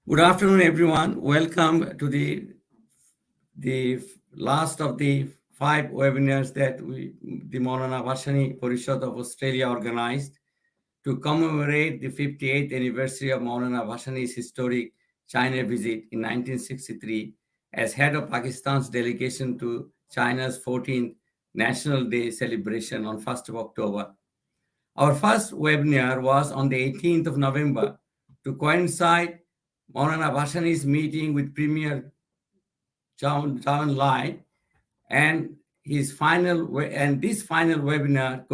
Good afternoon, everyone. Welcome to the last of the five webinars that the Moulana Bhashani Parishad of Australia organized to commemorate the 58th anniversary of Moulana Bhashani's historic China visit in 1963 as head of Pakistan's delegation to China's 14th National Day celebration on 1st of October. Our first webinar was on the 18th of November to coincide Moulana Bhashani's meeting with Premier John Lai, and this final webinar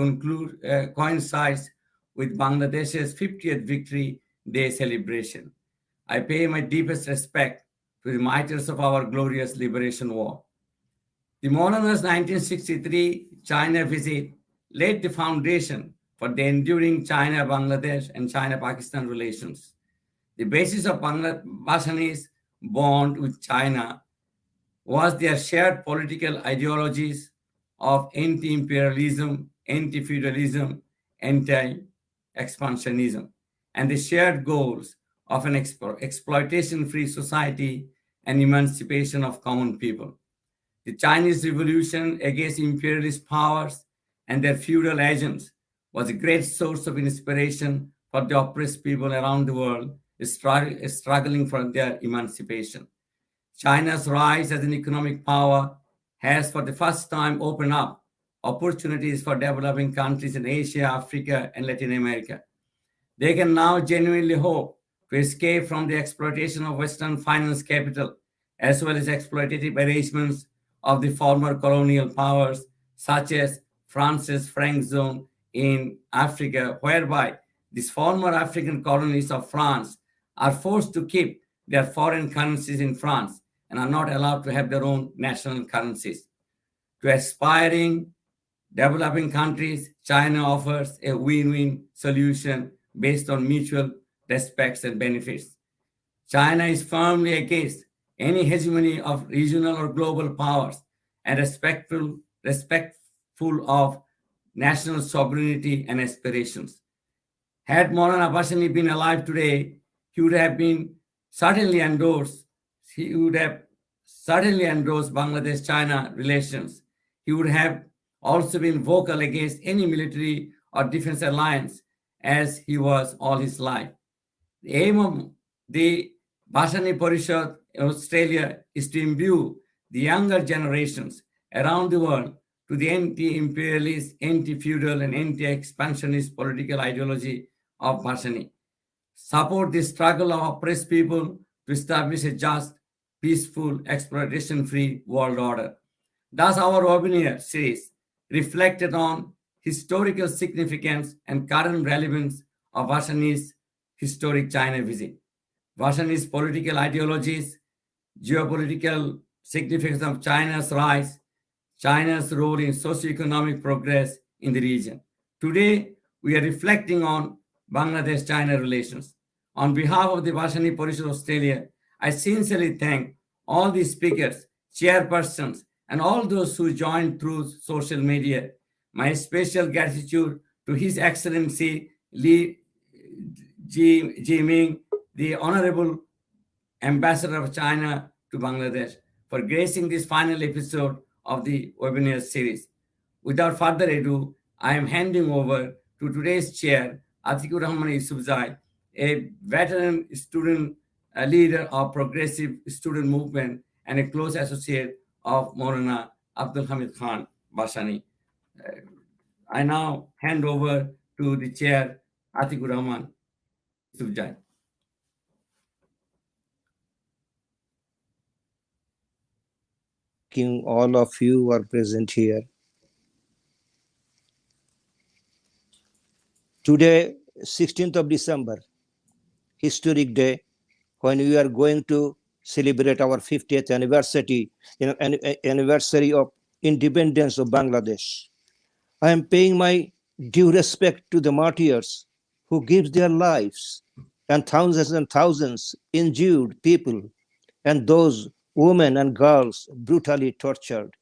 coincides with Bangladesh's 50th Victory Day celebration. I pay my deepest respect to the martyrs of our glorious liberation war. The Maulana's 1963 China visit laid the foundation for the enduring China-Bangladesh and China-Pakistan relations. The basis of Bhashani's bond with China was their shared political ideologies of anti-imperialism, anti-feudalism, anti-expansionism, and the shared goals of an exploitation-free society and emancipation of common people. The Chinese Revolution against imperialist powers and their feudal agents was a great source of inspiration for the oppressed people around the world struggling for their emancipation. China's rise as an economic power has for the first time opened up opportunities for developing countries in Asia, Africa, and Latin America. They can now genuinely hope to escape from the exploitation of Western finance capital, as well as exploitative arrangements of the former colonial powers, such as France's Franc zone in Africa, whereby these former African colonies of France are forced to keep their foreign currencies in France and are not allowed to have their own national currencies. To aspiring developing countries, China offers a win-win solution based on mutual respects and benefits. China is firmly against any hegemony of regional or global powers and respectful of national sovereignty and aspirations. Had Maulana Bhashani been alive today, he would have been certainly endorsed. He would have certainly endorsed Bangladesh-China relations. He would have also been vocal against any military or defense alliance, as he was all his life. The aim of the Bhashani Parishad in Australia is to imbue the younger generations around the world to the anti-imperialist, anti-feudal, and anti-expansionist political ideology of Bhashani. Support the struggle of oppressed people to establish a just, peaceful, exploitation-free world order. Thus, our webinar series reflected on historical significance and current relevance of Bhashani's historic China visit, Bhashani's political ideologies, geopolitical significance of China's rise, China's role in socio-economic progress in the region. Today, we are reflecting on Bangladesh-China relations. On behalf of the Bhashani Parishad Australia, I sincerely thank all the speakers, chairpersons, and all those who joined through social media. My special gratitude to His Excellency Li Jiming, the Honorable Ambassador of China to Bangladesh, for gracing this final episode of the webinar series. Without further ado, I am handing over to today's chair, Atikur Rahman Yusufzai, a veteran student leader of progressive student movement and a close associate of Maulana Abdul Hamid Khan Bhashani. I now hand over to the chair, Atikur Rahman Yusufzai. All of you are present here. Today, 16th of December, historic day, when we are going to celebrate our 50th anniversary of independence of Bangladesh. I am paying my due respect to the martyrs who give their lives and thousands injured people and those women and girls brutally tortured.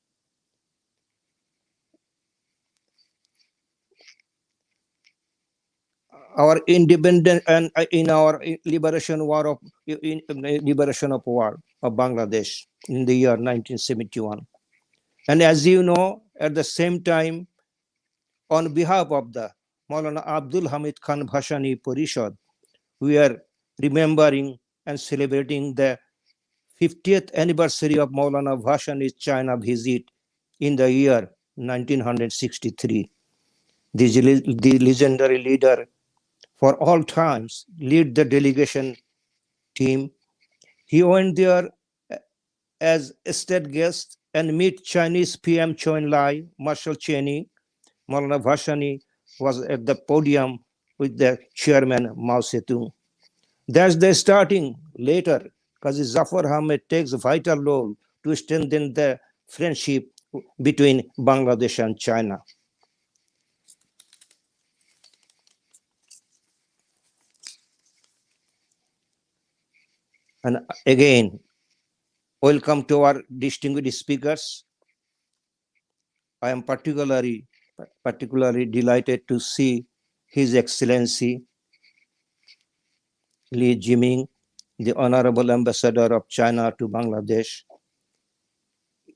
our independence and in our liberation war of liberation of war of Bangladesh in the year 1971. And as you know, at the same time, on behalf of the Moulana Abdul Hamid Khan Bhashani Parishad, we are remembering and celebrating the 50th anniversary of Moulana Bhashani's China visit in the year 1963. The legendary leader for all times lead the delegation team. He went there as a state guest and meet Chinese PM Chou Enlai, Marshal Cheney. Moulana Bhashani was at the podium with the chairman Mao Zedong. That's the starting. Later, Qazi Zafar Ahmed takes a vital role to strengthen the friendship between Bangladesh and China. And again, welcome to our distinguished speakers. I am particularly delighted to see His Excellency Li Jiming, the Honorable Ambassador of China to Bangladesh.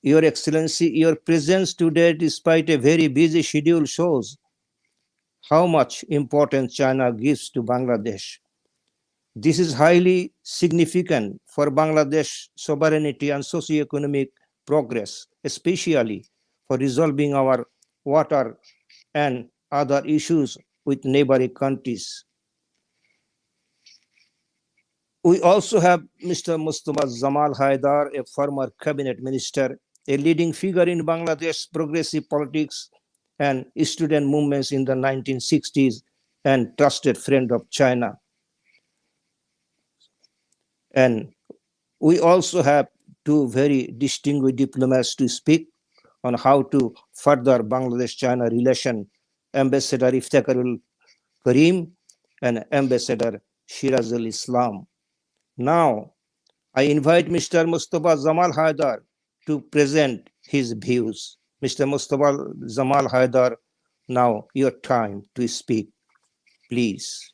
Your Excellency, your presence today, despite a very busy schedule, shows how much importance China gives to Bangladesh. This is highly significant for Bangladesh sovereignty and socio-economic progress, especially for resolving our water and other issues with neighboring countries. We also have Mr. Mustafa Zamal Haidar, a former cabinet minister, a leading figure in Bangladesh progressive politics and student movements in the 1960s and trusted friend of China. And we also have two very distinguished diplomats to speak on how to further Bangladesh-China relation, Ambassador Iftikharul Karim and Ambassador Shirazul Islam. Now, I invite Mr. Mustafa Zamal Haidar to present his views. Mr. Mustafa Zamal Haidar, now your time to speak, please.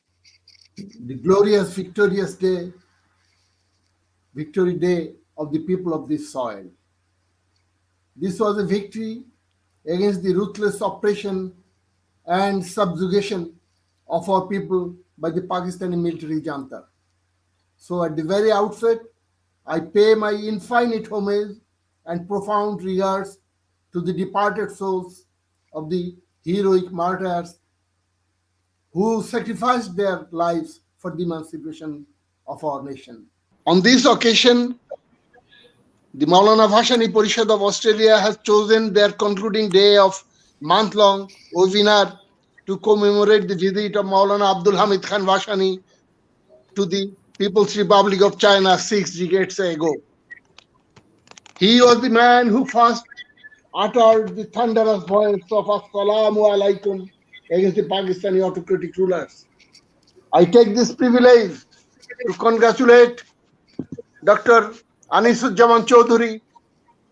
The glorious, victorious day, victory day of the people of this soil. This was a victory against the ruthless oppression and subjugation of our people by the Pakistani military junta. So at the very outset, I pay my infinite homage and profound regards to the departed souls of the heroic martyrs who sacrificed their lives for the emancipation of our nation. On this occasion, the Moulana Bhashani Parishad of Australia has chosen their concluding day of month-long webinar to commemorate the visit of Moulana Abdul Hamid Khan Bhashani to the People's Republic of China 6 decades ago. He was the man who first uttered the thunderous voice of Assalamu alaikum against the Pakistani autocratic rulers. I take this privilege to congratulate Dr. Anisuzzaman Chaudhuri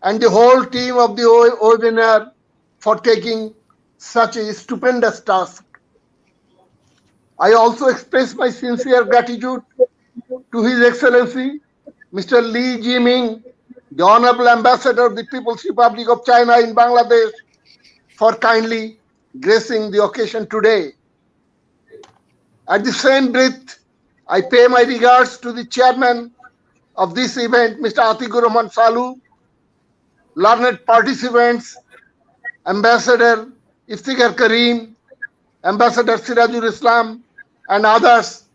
and the whole team of the webinar for taking such a stupendous task. I also express my sincere gratitude to His Excellency Mr. Li Jiming, the Honorable Ambassador of the People's Republic of China in Bangladesh, for kindly gracing the occasion today. At the same breath, I pay my regards to the chairman of this event, Mr. Atikur Rahman Salu, learned participants, Ambassador Iftikhar Karim, Ambassador Sirajul Islam, and others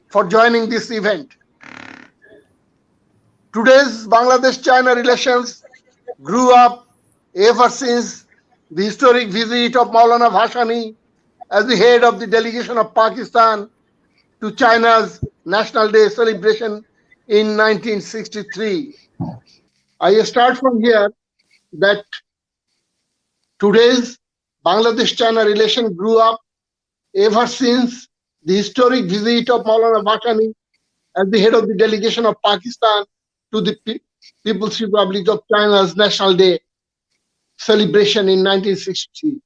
for joining this event. Today's Bangladesh-China relations grew up ever since the historic visit of Moulana Bhashani as the head of the delegation of Pakistan to China's National Day celebration in 1963. I start from here that today's Bangladesh-China relation grew up ever since the historic visit of Moulana Bhashani as the head of the delegation of Pakistan to the People's Republic of China's National Day celebration in 1963.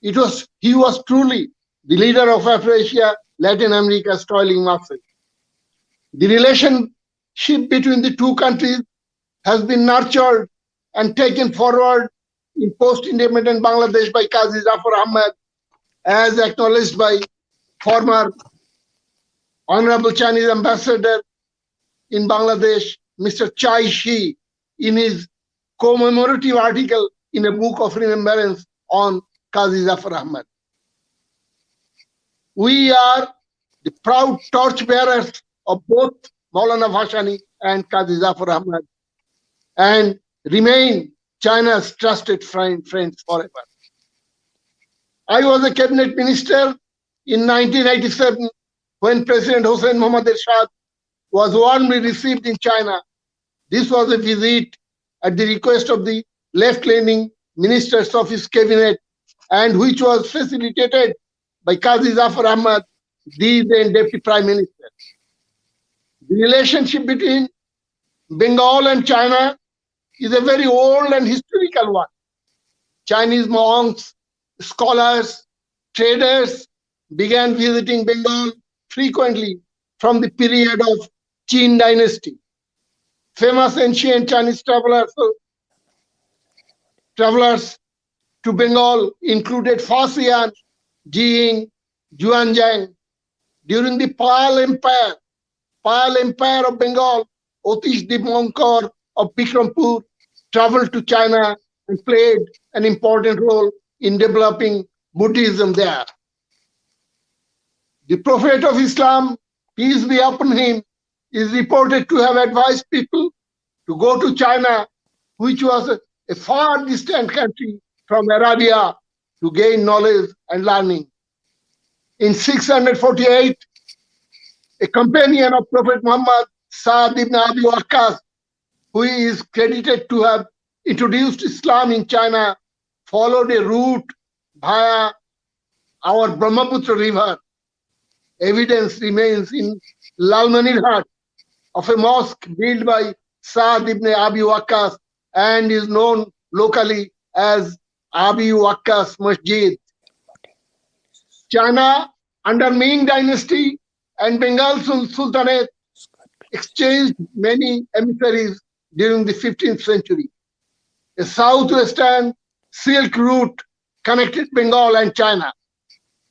He was truly the leader of Afro-Asia Latin America's toiling masses. The relationship between the two countries has been nurtured and taken forward in post-independent Bangladesh by Qazi Zafar Ahmed, as acknowledged by former Honorable Chinese Ambassador in Bangladesh, Mr. Chai Shi, in his commemorative article in a book of remembrance on Qazi Zafar Ahmed. We are the proud torchbearers of both Moulana Bhashani and Qazi Zafar Ahmed and remain China's trusted friends forever. I was a cabinet minister in 1987 when President Hossein Mohammad Ershad was warmly received in China. This was a visit at the request of the left-leaning ministers of his cabinet and which was facilitated by Qazi Zafar Ahmed, the then Deputy Prime Minister. The relationship between Bengal and China is a very old and historical one. Chinese monks, scholars, traders began visiting Bengal frequently from the period of Qin dynasty. Famous ancient Chinese travelers to Bengal included Fa Xian, Jiying, Juanzhang. During the Pal Empire of Bengal, Otish Dipankar of Bikrampur traveled to China and played an important role in developing Buddhism there. The Prophet of Islam, peace be upon him, is reported to have advised people to go to China, which was a far distant country from Arabia, to gain knowledge and learning. In 648, a companion of Prophet Muhammad, Sa'd ibn Abi Waqqas, who is credited to have introduced Islam in China, followed a route via our Brahmaputra river. Evidence remains in Lalmanirhat of a mosque built by Sa'd ibn Abi Waqqas and is known locally as Abi Waqqas Masjid. China under Ming dynasty and Bengal Sultanate exchanged many emissaries during the 15th century. A southwestern silk route connected Bengal and China.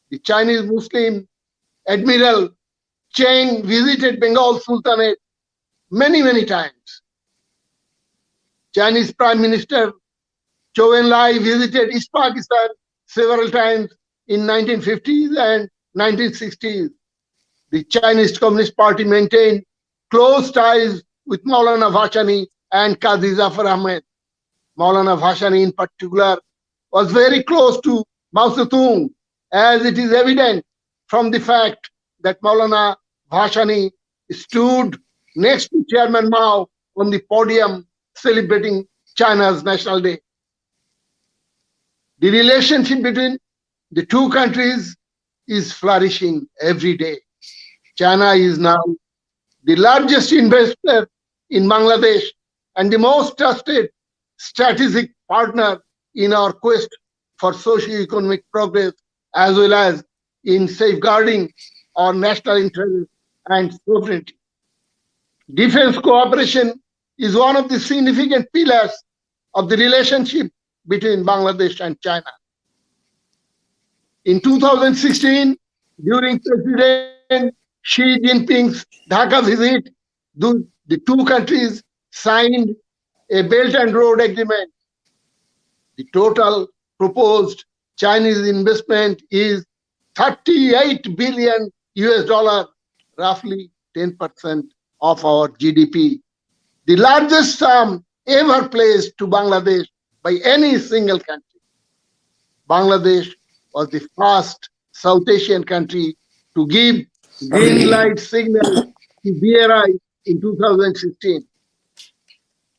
The Chinese Muslim Admiral Cheng visited Bengal Sultanate many times. Chinese Prime Minister Zhou Enlai visited East Pakistan several times in 1950s and 1960s. The Chinese Communist Party maintained close ties with Moulana Bhashani and Qazi Zafar Ahmed. Moulana Bhashani in particular was very close to Mao Zedong, as it is evident from the fact that Moulana Bhashani stood next to Chairman Mao on the podium celebrating China's National Day. The relationship between the two countries is flourishing every day. China is now the largest investor in Bangladesh and the most trusted strategic partner in our quest for socio-economic progress, as well as in safeguarding our national interests and sovereignty. Defense cooperation is one of the significant pillars of the relationship between Bangladesh and China. In 2016, during President Xi Jinping's Dhaka visit, the two countries signed a Belt and Road Agreement. The total proposed Chinese investment is 38 billion US dollar, roughly 10% of our GDP, the largest sum ever placed to Bangladesh by any single country. Bangladesh was the first South Asian country to give green light signal to BRI in 2016.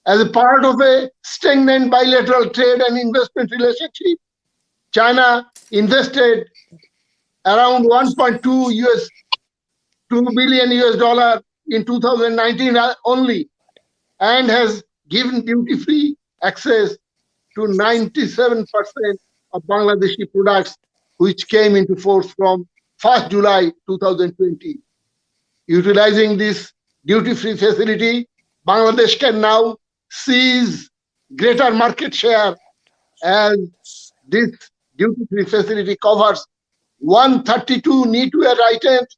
As a part of a stagnant bilateral trade and investment relationship, China invested around 2 billion US dollar in 2019 only, and has given duty-free access to 97% of Bangladeshi products which came into force from 1st July 2020. Utilizing this duty-free facility, Bangladesh can now seize greater market share as this duty-free facility covers 132 knitwear items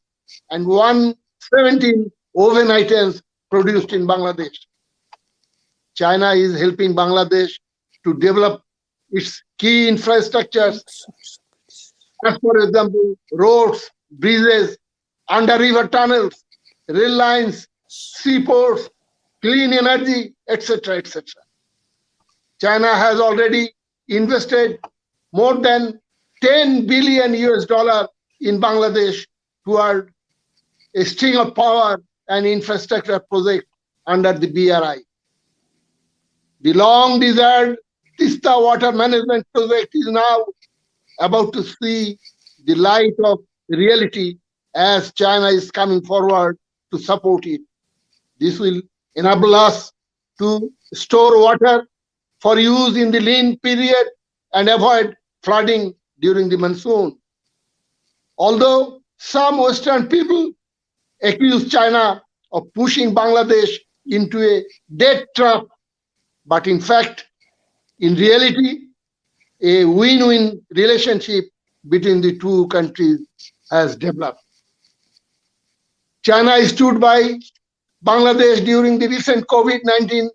and 117 woven items produced in Bangladesh. China is helping Bangladesh to develop its key infrastructures, as for example, roads, bridges, under-river tunnels, rail lines, seaports, clean energy, etc., etc. China has already invested more than 10 billion US dollar in Bangladesh toward a string of power and infrastructure projects under the BRI. The long desired Tista water management project is now about to see the light of reality as China is coming forward to support it. This will enable us to store water for use in the lean period and avoid flooding during the monsoon. Although some Western people accuse China of pushing Bangladesh into a debt trap, but in fact, in reality, a win-win relationship between the two countries has developed. China stood by Bangladesh during the recent COVID-19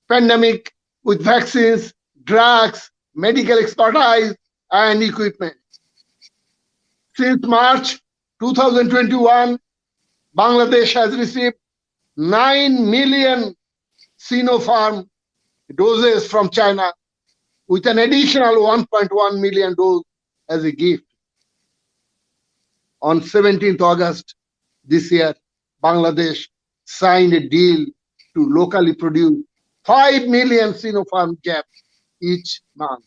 pandemic with vaccines, drugs, medical expertise, and equipment. Since March 2021, Bangladesh has received 9 million Sinopharm doses from China, with an additional 1.1 million doses as a gift. On 17th August this year, Bangladesh signed a deal to locally produce 5 million Sinopharm jabs each month.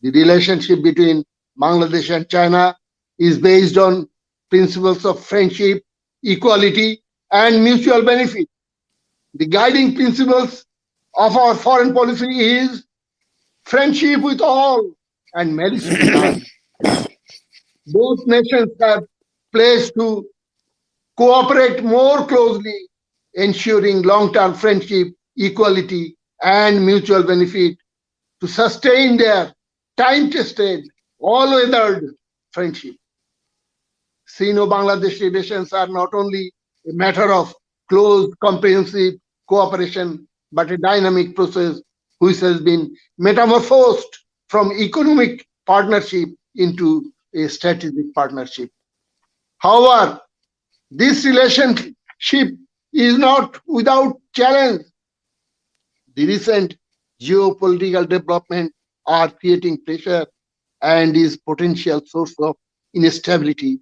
The relationship between Bangladesh and China is based on principles of friendship, equality, and mutual benefit. The guiding principles of our foreign policy is friendship with all and malice to none. Both nations have pledged to cooperate more closely, ensuring long-term friendship, equality, and mutual benefit to sustain their time-tested, all-weathered friendship. Sino-Bangladesh relations are not only a matter of close, comprehensive cooperation, but a dynamic process which has been metamorphosed from economic partnership into a strategic partnership. However, this relationship is not without challenge. The recent geopolitical development are creating pressure and is potential source of instability.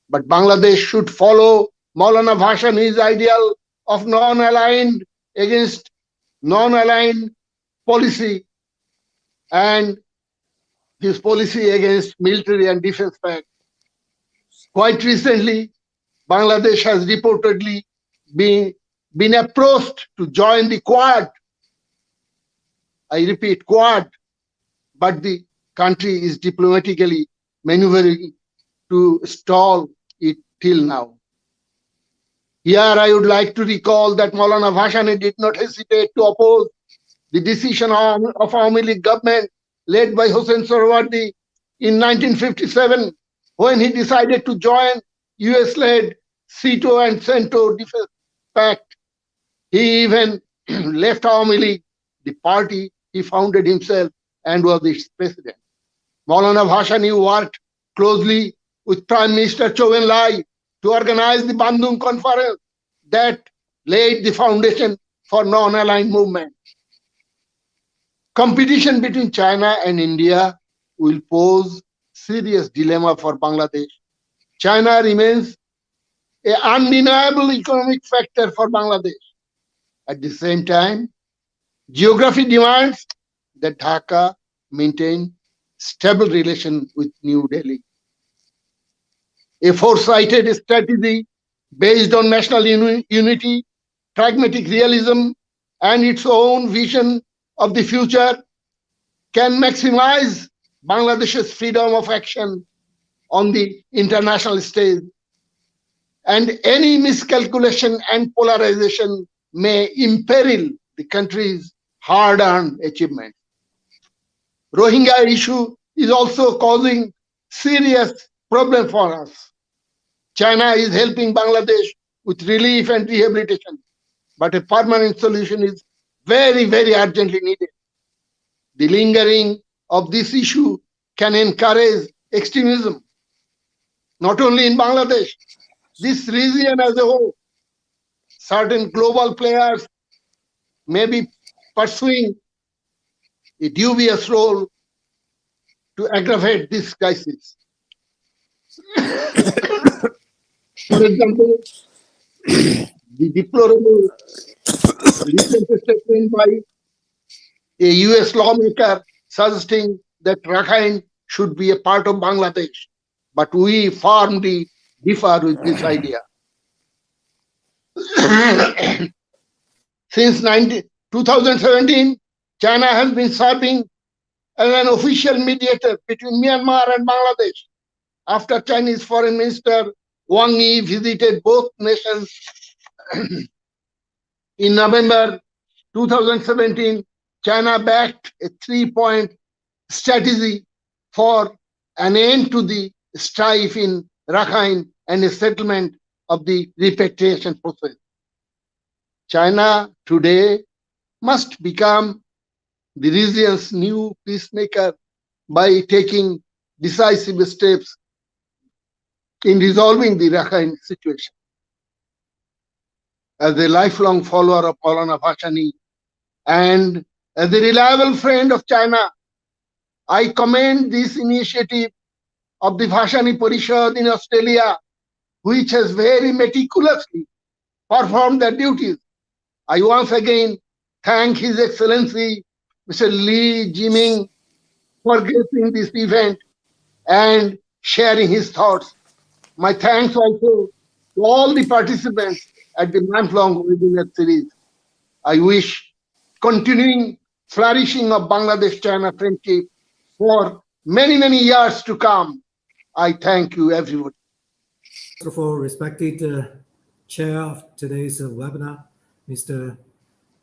But Bangladesh should follow Moulana Bhashani's ideal of non-aligned against non-aligned policy and his policy against military and defense pact. Quite recently, Bangladesh has reportedly been approached to join the Quad. I repeat, Quad, but the country is diplomatically maneuvering to stall it till now. Here I would like to recall that Moulana Bhashani did not hesitate to oppose the decision of Awami League government led by Hossein Sohrawardi in 1957 when he decided to join US-led SEATO and CENTO defense pact. He even left Awami League, the party he founded himself, and was its president. Moulana Bhashani worked closely with Prime Minister Chou En-lai to organize the Bandung Conference that laid the foundation for non-aligned movement. Competition between China and India will pose serious dilemma for Bangladesh. China remains an undeniable economic factor for Bangladesh. At the same time, geography demands that Dhaka maintain stable relation with New Delhi. A foresighted strategy based on national unity, pragmatic realism, and its own vision of the future can maximize Bangladesh's freedom of action on the international stage, and any miscalculation and polarization may imperil the country's hard-earned achievements. Rohingya issue is also causing serious problem for us. China is helping Bangladesh with relief and rehabilitation, but a permanent solution is very, very urgently needed. The lingering of this issue can encourage extremism, not only in Bangladesh, this region as a whole. Certain global players may be pursuing a dubious role to aggravate this crisis. For example, the deplorable recent statement by a US lawmaker suggesting that Rakhine should be a part of Bangladesh, but we firmly differ with this idea. Since 2017, China has been serving as an official mediator between Myanmar and Bangladesh. After Chinese Foreign Minister Wang Yi visited both nations in November 2017, China backed a 3-point strategy for an end to the strife in Rakhine and a settlement of the repatriation process. China today must become the region's new peacemaker by taking decisive steps in resolving the Rakhine situation. As a lifelong follower of Moulana Bhashani and as a reliable friend of China, I commend this initiative of the Bhashani Parishad in Australia, which has very meticulously performed their duties. I once again thank His Excellency Mr. Lee Jiming for gracing this event and sharing his thoughts. My thanks also to all the participants at the month-long webinar series. I wish continuing flourishing of Bangladesh-China friendship for many, many years to come. I thank you, everyone. First of all, respected chair of today's webinar, Mr.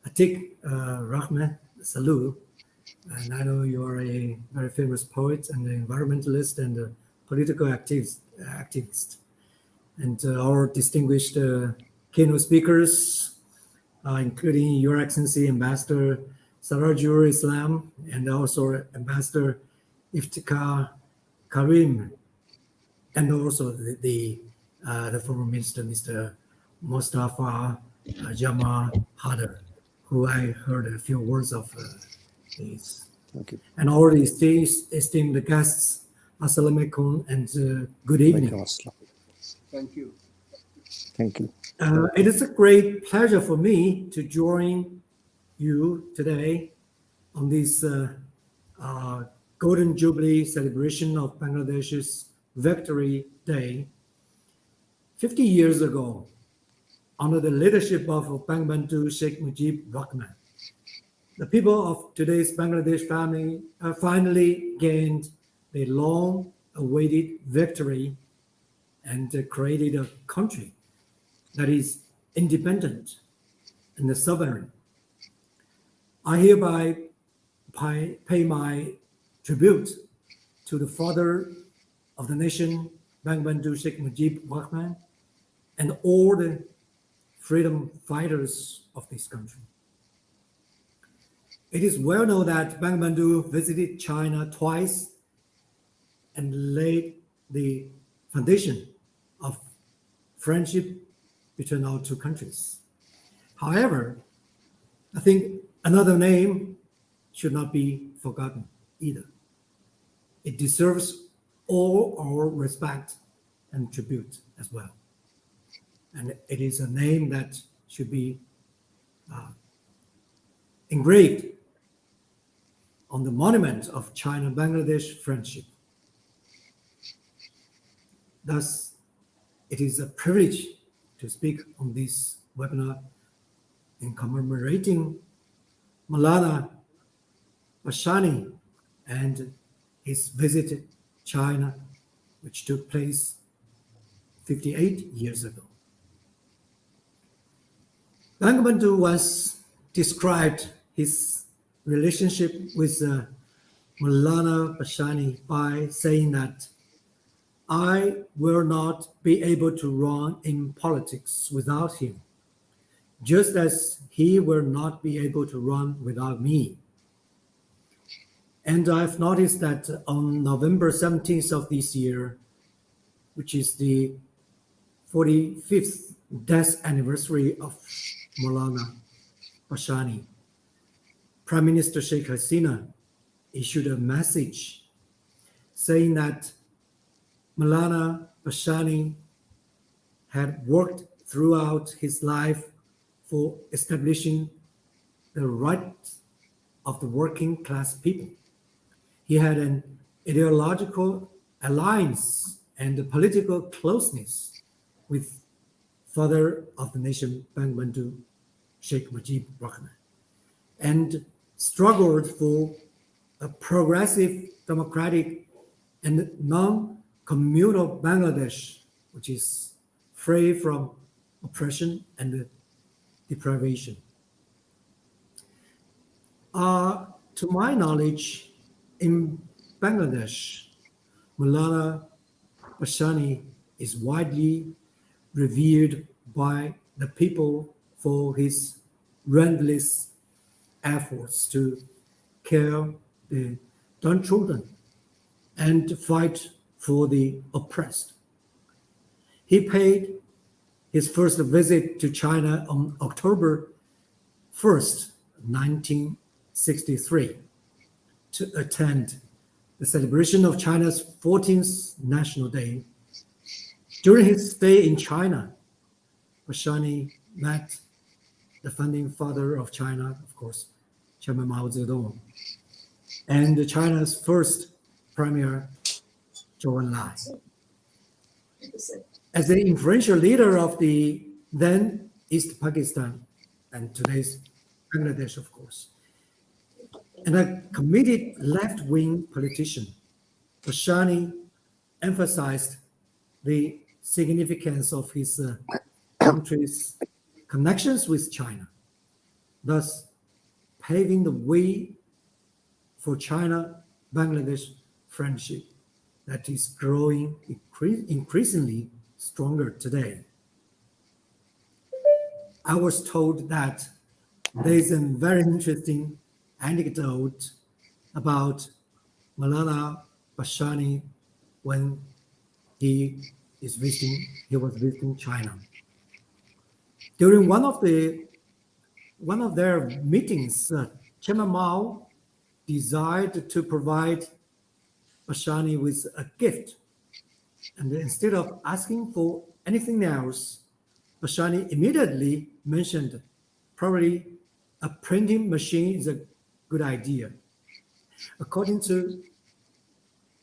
Atik Rahman Salou. And I know you are a very famous poet and an environmentalist and a political activist. And our distinguished keynote speakers, including Your Excellency Ambassador Sarajur Islam and also Ambassador Iftikhar Karim, and also the former minister, Mr. Mustafa Jamal Hadar, who I heard a few words of his. Thank you. And all the esteemed guests, Assalamu alaikum and good evening. Thank you. Thank you. It is a great pleasure for me to join you today on this Golden Jubilee celebration of Bangladesh's Victory Day. 50 years ago, under the leadership of Bangbantu Sheikh Mujib Rahman, the people of today's Bangladesh family finally gained a long-awaited victory and created a country that is independent and sovereign. I hereby pay my tribute to the father of the nation, Bangbantu Sheikh Mujib Rahman, and all the freedom fighters of this country. It is well known that Bangbantu visited China twice and laid the foundation of friendship between our two countries. However, I think another name should not be forgotten either. It deserves all our respect and tribute as well. And it is a name that should be engraved on the monument of China-Bangladesh friendship. Thus, it is a privilege to speak on this webinar in commemorating Moulana Bhashani and his visit to China which took place 58 years ago. Bangabandhu once described his relationship with Moulana Bhashani by saying that I will not be able to run in politics without him, just as he will not be able to run without me. And I've noticed that on November 17th of this year, which is the 45th death anniversary of Moulana Bhashani, Prime Minister Sheikh Hasina issued a message saying that Moulana Bhashani had worked throughout his life for establishing the rights of the working class people. He had an ideological alliance and a political closeness with father of the nation, Bangabandhu Sheikh Mujib Rahman, and struggled for a progressive, democratic, and non-communal Bangladesh, which is free from oppression and deprivation. To my knowledge, in Bangladesh, Moulana Bhashani is widely revered by the people for his relentless efforts to care the downtrodden and fight for the oppressed. He paid his first visit to China on October 1st, 1963, to attend the celebration of China's 14th National Day. During his stay in China, Bhashani met the founding father of China, of course, Chairman Mao Zedong, and China's first premier, Zhou Enlai. As the influential leader of the then East Pakistan and today's Bangladesh, of course, and a committed left-wing politician, Bhashani emphasized the significance of his country's connections with China, thus paving the way for China-Bangladesh friendship that is growing increasingly stronger today. I was told that there is a very interesting anecdote about Moulana Bhashani when he was visiting China. During one of their meetings, Chairman Mao desired to provide Bhashani with a gift, and instead of asking for anything else, Bhashani immediately mentioned probably a printing machine is a good idea. According to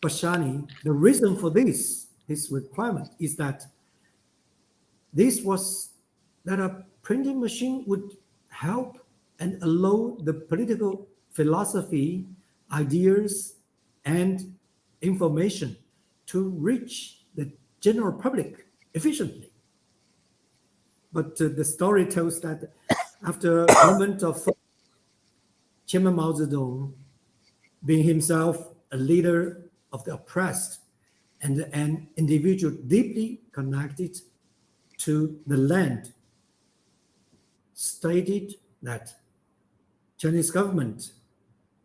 Bhashani, the reason for his requirement is that a printing machine would help and allow the political philosophy, ideas, and information to reach the general public efficiently. But the story tells that after a moment of thought, Chairman Mao Zedong, being himself a leader of the oppressed and an individual deeply connected to the land, stated that Chinese government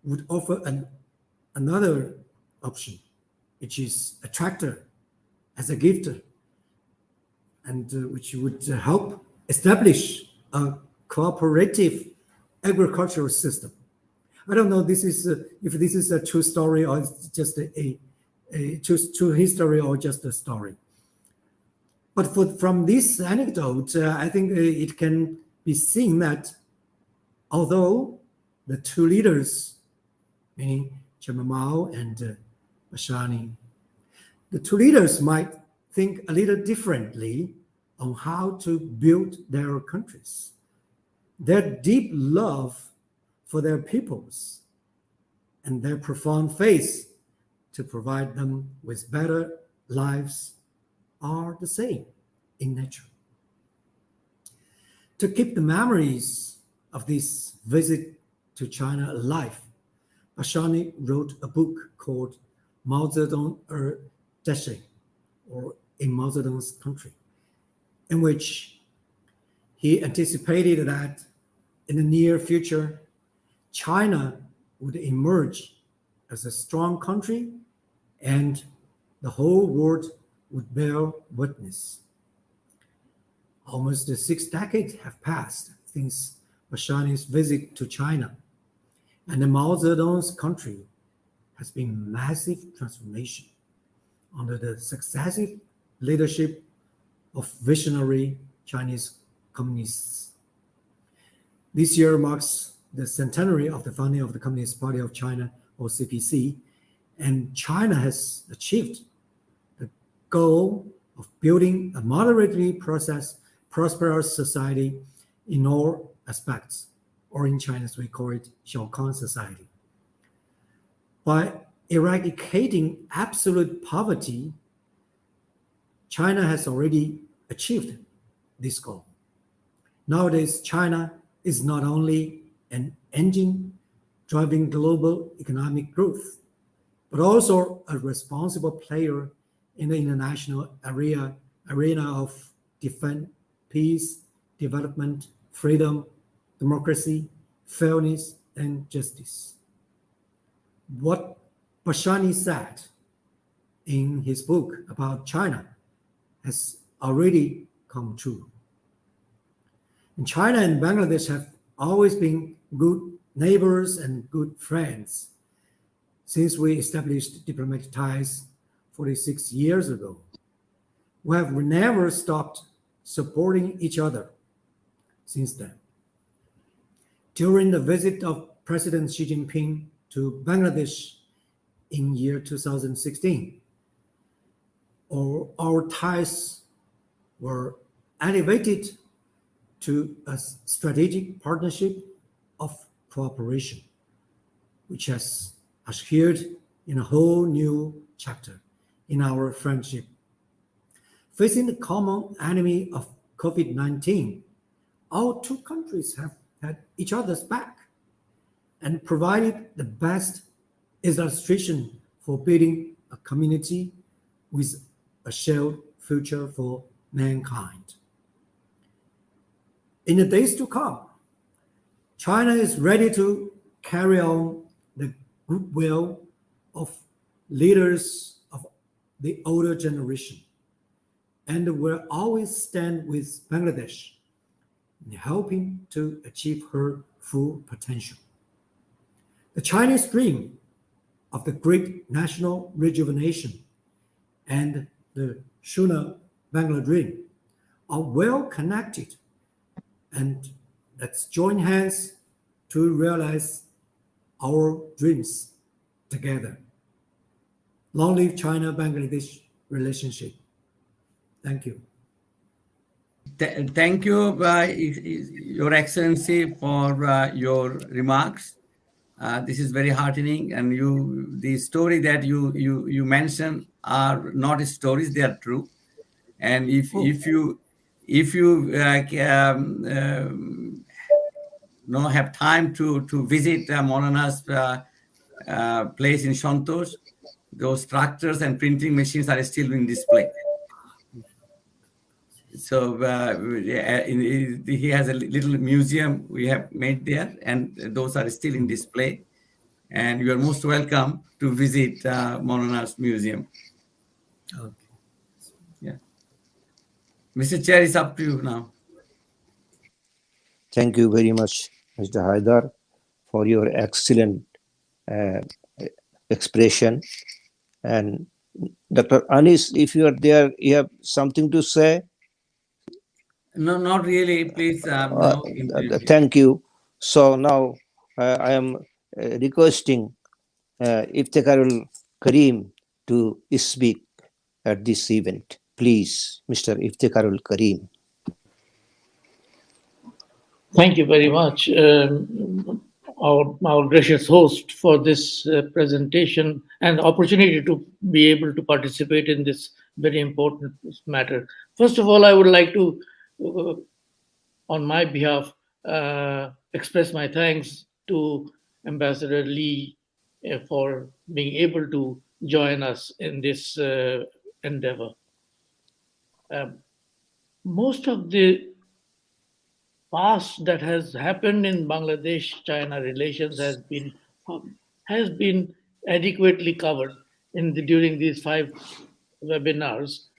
would offer another option, which is a tractor as a gift, and which would help establish a cooperative agricultural system. I don't know if this is a true story or it's just a true history or just a story. But from this anecdote, I think it can be seen that although the two leaders, meaning Chairman Mao and Bhashani, the two leaders might think a little differently on how to build their countries. Their deep love for their peoples and their profound faith to provide them with better lives are the same in nature. To keep the memories of this visit to China alive, Bhashani wrote a book called Mao Zedong Deshe, or In Mao Zedong's Country, in which he anticipated that in the near future, China would emerge as a strong country and the whole world would bear witness. Almost 6 decades have passed since Bhashani's visit to China, and the Mao Zedong's country has been massive transformation under the successive leadership of visionary Chinese communists. This year marks the centenary of the founding of the Communist Party of China, or CPC, and China has achieved the goal of building a moderately prosperous society in all aspects, or in Chinese we call it Xiaokan society. By eradicating absolute poverty, China has already achieved this goal. Nowadays, China is not only an engine driving global economic growth, but also a responsible player in the international arena of defense, peace, development, freedom, democracy, fairness, and justice. What Bhashani said in his book about China has already come true. And China and Bangladesh have always been good neighbors and good friends since we established diplomatic ties 46 years ago. We have never stopped supporting each other since then. During the visit of President Xi Jinping to Bangladesh in year 2016, our ties were elevated to a strategic partnership of cooperation, which has ushered in a whole new chapter in our friendship. Facing the common enemy of COVID-19, our two countries have had each other's back and provided the best illustration for building a community with a shared future for mankind. In the days to come, China is ready to carry on the goodwill of leaders of the older generation and will always stand with Bangladesh in helping to achieve her full potential. The Chinese dream of the great national rejuvenation and the Shuna Bangla dream are well connected, and let's join hands to realize our dreams together. Long live China-Bangladesh relationship. Thank you. Thank you, Your Excellency, for your remarks. This is very heartening, and the story that you mentioned are not stories; they are true. And if you have time to visit Moulana's place in Santosh, those tractors and printing machines are still in display. So he has a little museum we have made there, and those are still in display. And you are most welcome to visit Moulana's museum. Okay. Yeah. Mr. Chair, it's up to you now. Thank you very much, Mr. Haidar, for your excellent expression. And Dr. Anis, if you are there, you have something to say? No, not really. Please. No. Thank you. So now I am requesting Iftikharul Karim to speak at this event. Please, Mr. Iftikharul Karim. Thank you very much. our gracious host for this presentation and opportunity to be able to participate in this very important matter. First of all, I would like to, uh, on my behalf, express my thanks to Ambassador Lee for being able to join us in this endeavor. Um, Most of the past that has happened in Bangladesh-China relations has been adequately covered during these 5 webinars,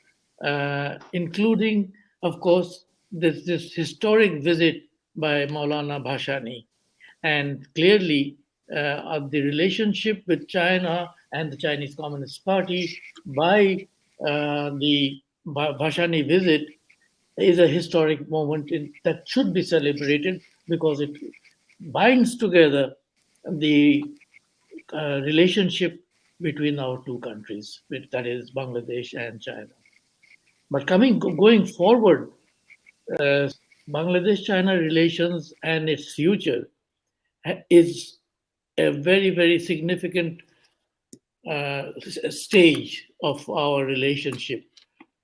including, of course, this historic visit by Maulana Bhashani, and clearly of the relationship with China and the Chinese Communist Party by the Bhashani visit is a historic moment that should be celebrated because it binds together the relationship between our two countries, that is Bangladesh and China. But going forward, Bangladesh-China relations and its future is a very, very significant stage of our relationship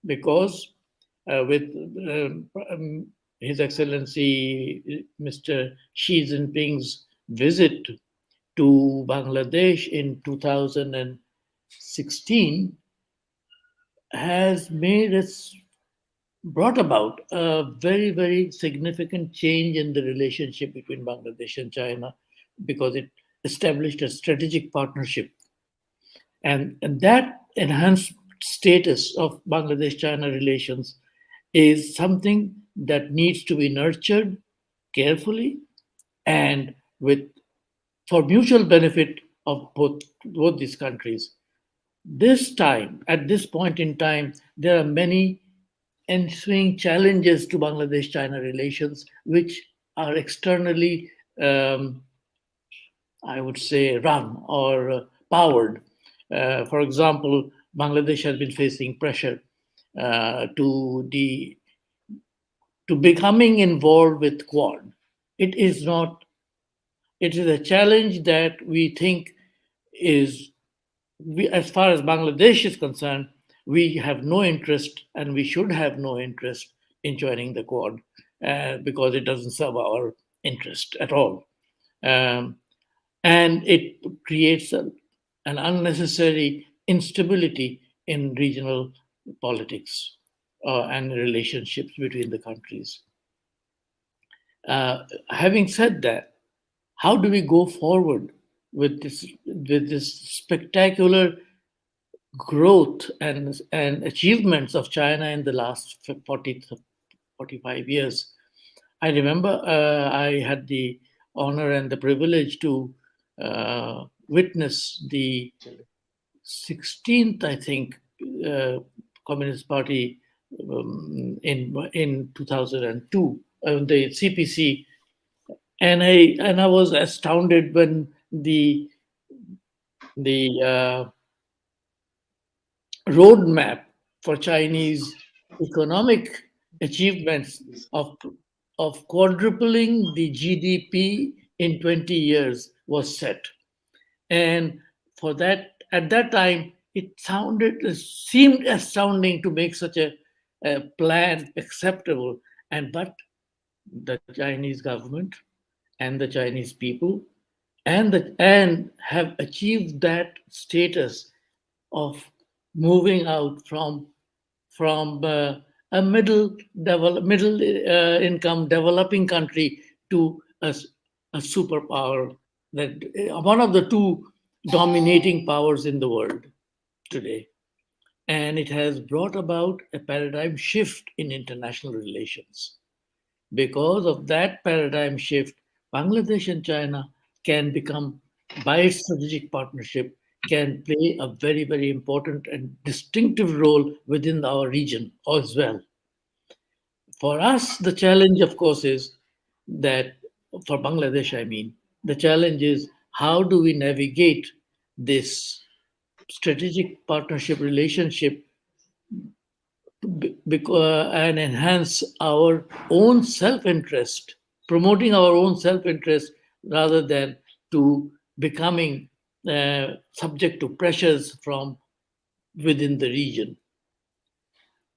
because with His Excellency Mr. Xi Jinping's visit to Bangladesh in 2016 has brought about a very, very significant change in the relationship between Bangladesh and China because it established a strategic partnership. And that enhanced status of Bangladesh China relations is something that needs to be nurtured carefully and with for mutual benefit of both these countries. At this point in time, there are many ensuing challenges to Bangladesh China relations, which are externally, I would say, run or powered. For example, Bangladesh has been facing pressure to becoming involved with Quad. It is not. It is a challenge that we think is, as far as Bangladesh is concerned, we have no interest and we should have no interest in joining the Quad because it doesn't serve our interest at all. And it creates an unnecessary instability in regional politics and relationships between the countries. Having said that, how do we go forward with this spectacular growth and achievements of China in the last 45 years? I remember I had the honor and the privilege to witness the 16th, I think, Communist Party in 2002, the CPC, and I was astounded when the roadmap for Chinese economic achievements of quadrupling the GDP in 20 years was set. And for that, at that time, it seemed astounding to make such a plan acceptable. But the Chinese government and the Chinese people and have achieved that status of moving out from a middle income developing country to a superpower, that one of the two dominating powers in the world today. And it has brought about a paradigm shift in international relations. Because of that paradigm shift, Bangladesh and China can become, by its strategic partnership, can play a very, very important and distinctive role within our region as well. For us, the challenge, of course, is that, for Bangladesh, I mean, the challenge is how do we navigate this strategic partnership relationship and enhance our own self interest, promoting our own self interest rather than to becoming subject to pressures from within the region.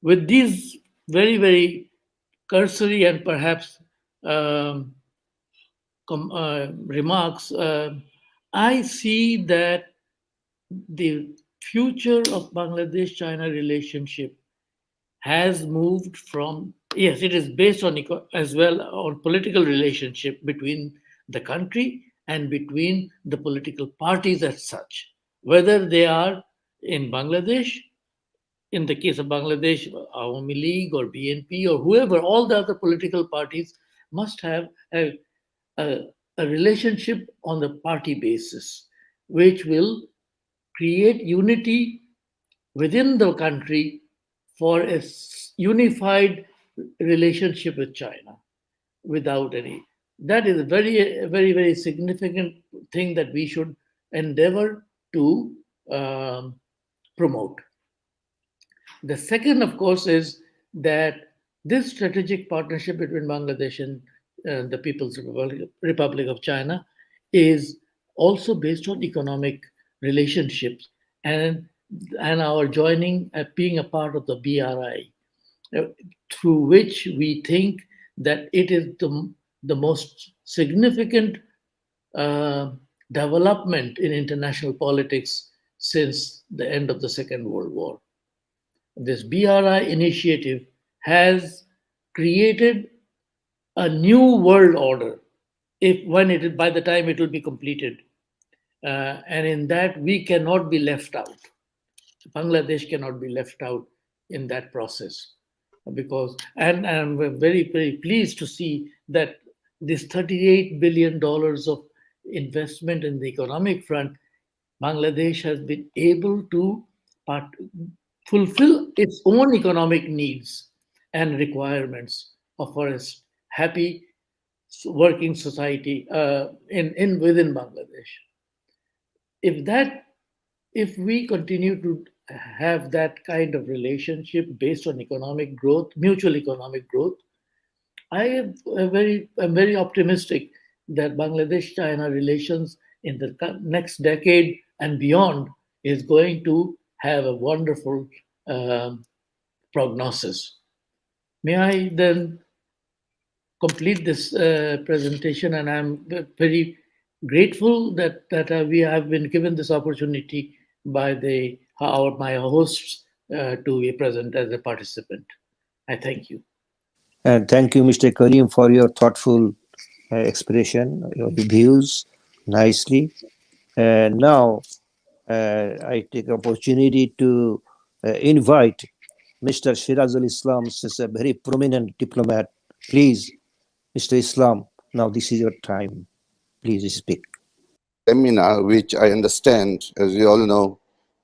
With these very, very cursory and perhaps remarks, I see that the future of Bangladesh China relationship has moved from, yes, it is based on as well on political relationship between the country and between the political parties as such, whether they are in Bangladesh, in the case of Bangladesh, Awami League or BNP or whoever, all the other political parties must have a, a relationship on the party basis, which will create unity within the country for a unified relationship with China without any. That is a very, very significant thing that we should endeavor to promote. The second, of course, is that this strategic partnership between Bangladesh and the People's Republic of China is also based on economic relationships and our joining, being a part of the BRI, through which we think that it is the most significant development in international politics since the end of the Second World War. This BRI initiative has created a new world order by the time it will be completed. And in that, we cannot be left out. Bangladesh cannot be left out in that process. And we're very, very pleased to see that this $38 billion of investment in the economic front, Bangladesh has been able to fulfill its own economic needs and requirements for a happy working society within Bangladesh. If we continue to have that kind of relationship based on economic growth, mutual economic growth, I'm very optimistic that Bangladesh-China relations in the next decade and beyond is going to have a wonderful prognosis. May I then complete this presentation? And I'm very grateful that we have been given this opportunity by my hosts to be present as a participant. I thank you. And thank you, Mr. Karim, for your thoughtful expression, your views nicely. And now I take opportunity to invite Mr. Shirazul Islam, who's a very prominent diplomat. Please, Mr. Islam, now this is your time. Please speak. Seminar, which I understand, as you all know,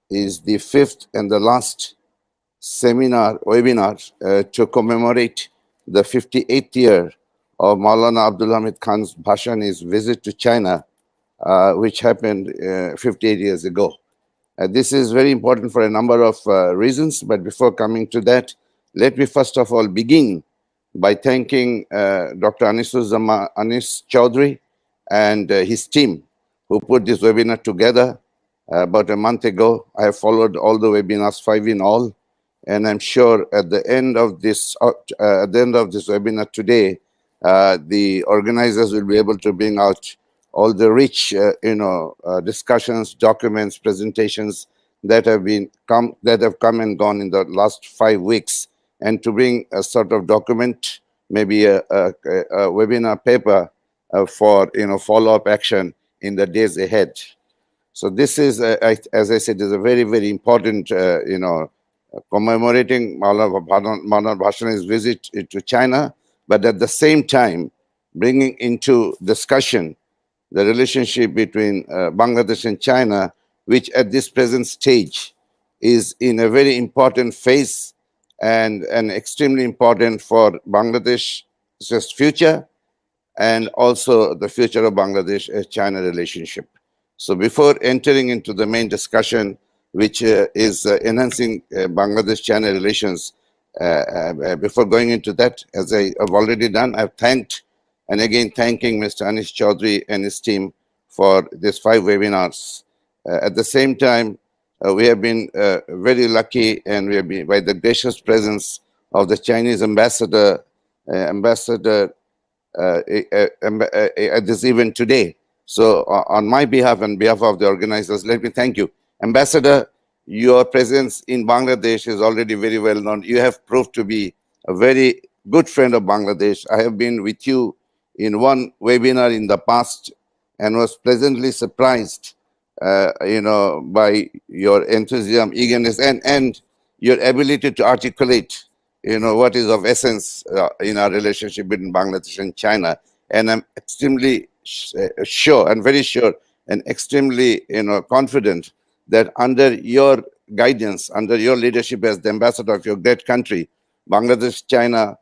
is the fifth and the last webinar to commemorate the 58th year of Moulana Abdul Hamid Khan's Bhashani's visit to China, which happened 58 years ago. This is very important for a number of reasons, but before coming to that, let me first of all begin by thanking Dr. Anis Chaudhry and his team who put this webinar together about a month ago. I have followed all the webinars, 5 in all, and I'm sure at the end of this webinar today, the organizers will be able to bring out all the rich, discussions, documents, presentations that have come and gone in the last 5 weeks, and to bring a sort of document, maybe a webinar paper for follow-up action in the days ahead. So this is, as I said, is a very, very important, commemorating Maulana Bhashani's visit to China, but at the same time, bringing into discussion the relationship between Bangladesh and China, which at this present stage is in a very important phase and extremely important for Bangladesh's future and also the future of Bangladesh-China relationship. So before entering into the main discussion, which is enhancing Bangladesh-China relations, before going into that, as I have already done, I've thanked, and again thanking Mr. Anis Chaudhry and his team for these 5 webinars. At the same time, we have been very lucky, and we have been by the gracious presence of the Chinese ambassador at this event today. So on my behalf and behalf of the organizers, let me thank you. Ambassador, your presence in Bangladesh is already very well known. You have proved to be a very good friend of Bangladesh. I have been with you in one webinar in the past and was pleasantly surprised, by your enthusiasm, eagerness, and your ability to articulate, what is of essence in our relationship between Bangladesh and China. And I'm extremely sure, and very sure, and extremely, confident that under your guidance, under your leadership as the ambassador of your great country, Bangladesh, China,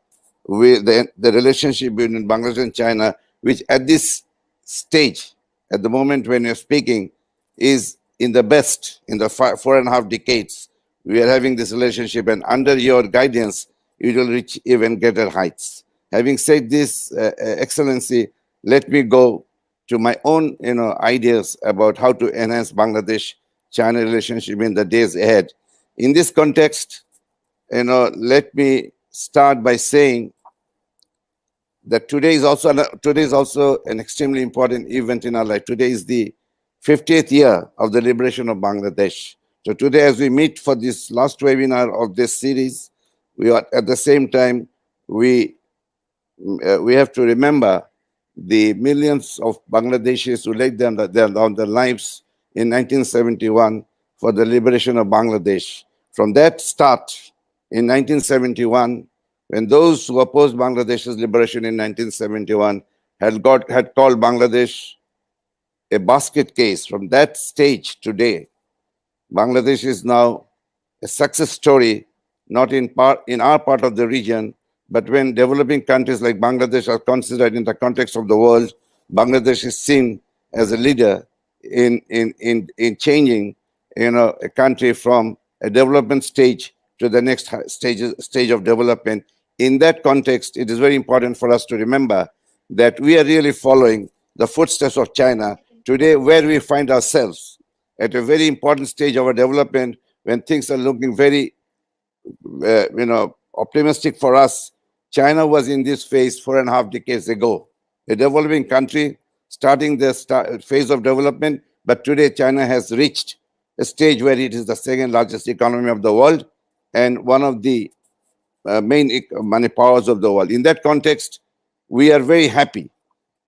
with the relationship between Bangladesh and China, which at this stage, at the moment when you're speaking, is in the best, in the 4.5 decades, we are having this relationship, and under your guidance, it will reach even greater heights. Having said this, Excellency, let me go to my own, ideas about how to enhance Bangladesh-China relationship in the days ahead. In this context, let me start by saying that today is also an extremely important event in our life. Today is the 50th year of the liberation of Bangladesh. So today, as we meet for this last webinar of this series, we are at the same time we have to remember the millions of Bangladeshis who laid down their lives in 1971 for the liberation of Bangladesh. From that start in 1971, when those who opposed Bangladesh's liberation in 1971 had called Bangladesh a basket case, from that stage today, Bangladesh is now a success story, not in our part of the region, but when developing countries like Bangladesh are considered in the context of the world, Bangladesh is seen as a leader in changing, a country from a development stage to the next stage of development. In that context, it is very important for us to remember that we are really following the footsteps of China today, where we find ourselves at a very important stage of our development, when things are looking very, optimistic for us. China was in this phase 4.5 decades ago, a developing country starting the phase of development. But today, China has reached a stage where it is the second largest economy of the world and one of the main money powers of the world. In that context, we are very happy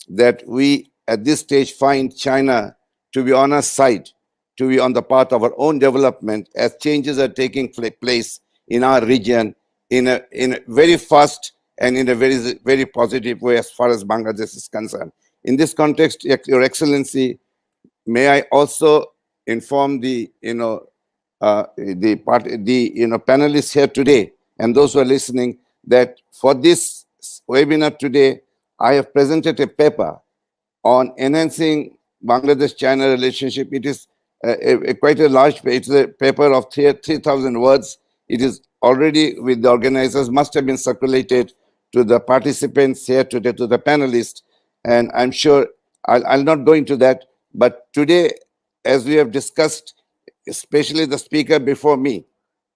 that we at this stage find China to be on our side, to be on the path of our own development, as changes are taking place in our region in a very fast and in a very, very positive way as far as Bangladesh is concerned. In this context, Your Excellency, may I also inform the panelists here today and those who are listening that for this webinar today, I have presented a paper on enhancing Bangladesh-China relationship. It is quite a large paper. It's a paper of 3,000 words. It is already with the organizers, must have been circulated to the participants here today, to the panelists. And I'm sure I'll not go into that. But today, as we have discussed, especially the speaker before me,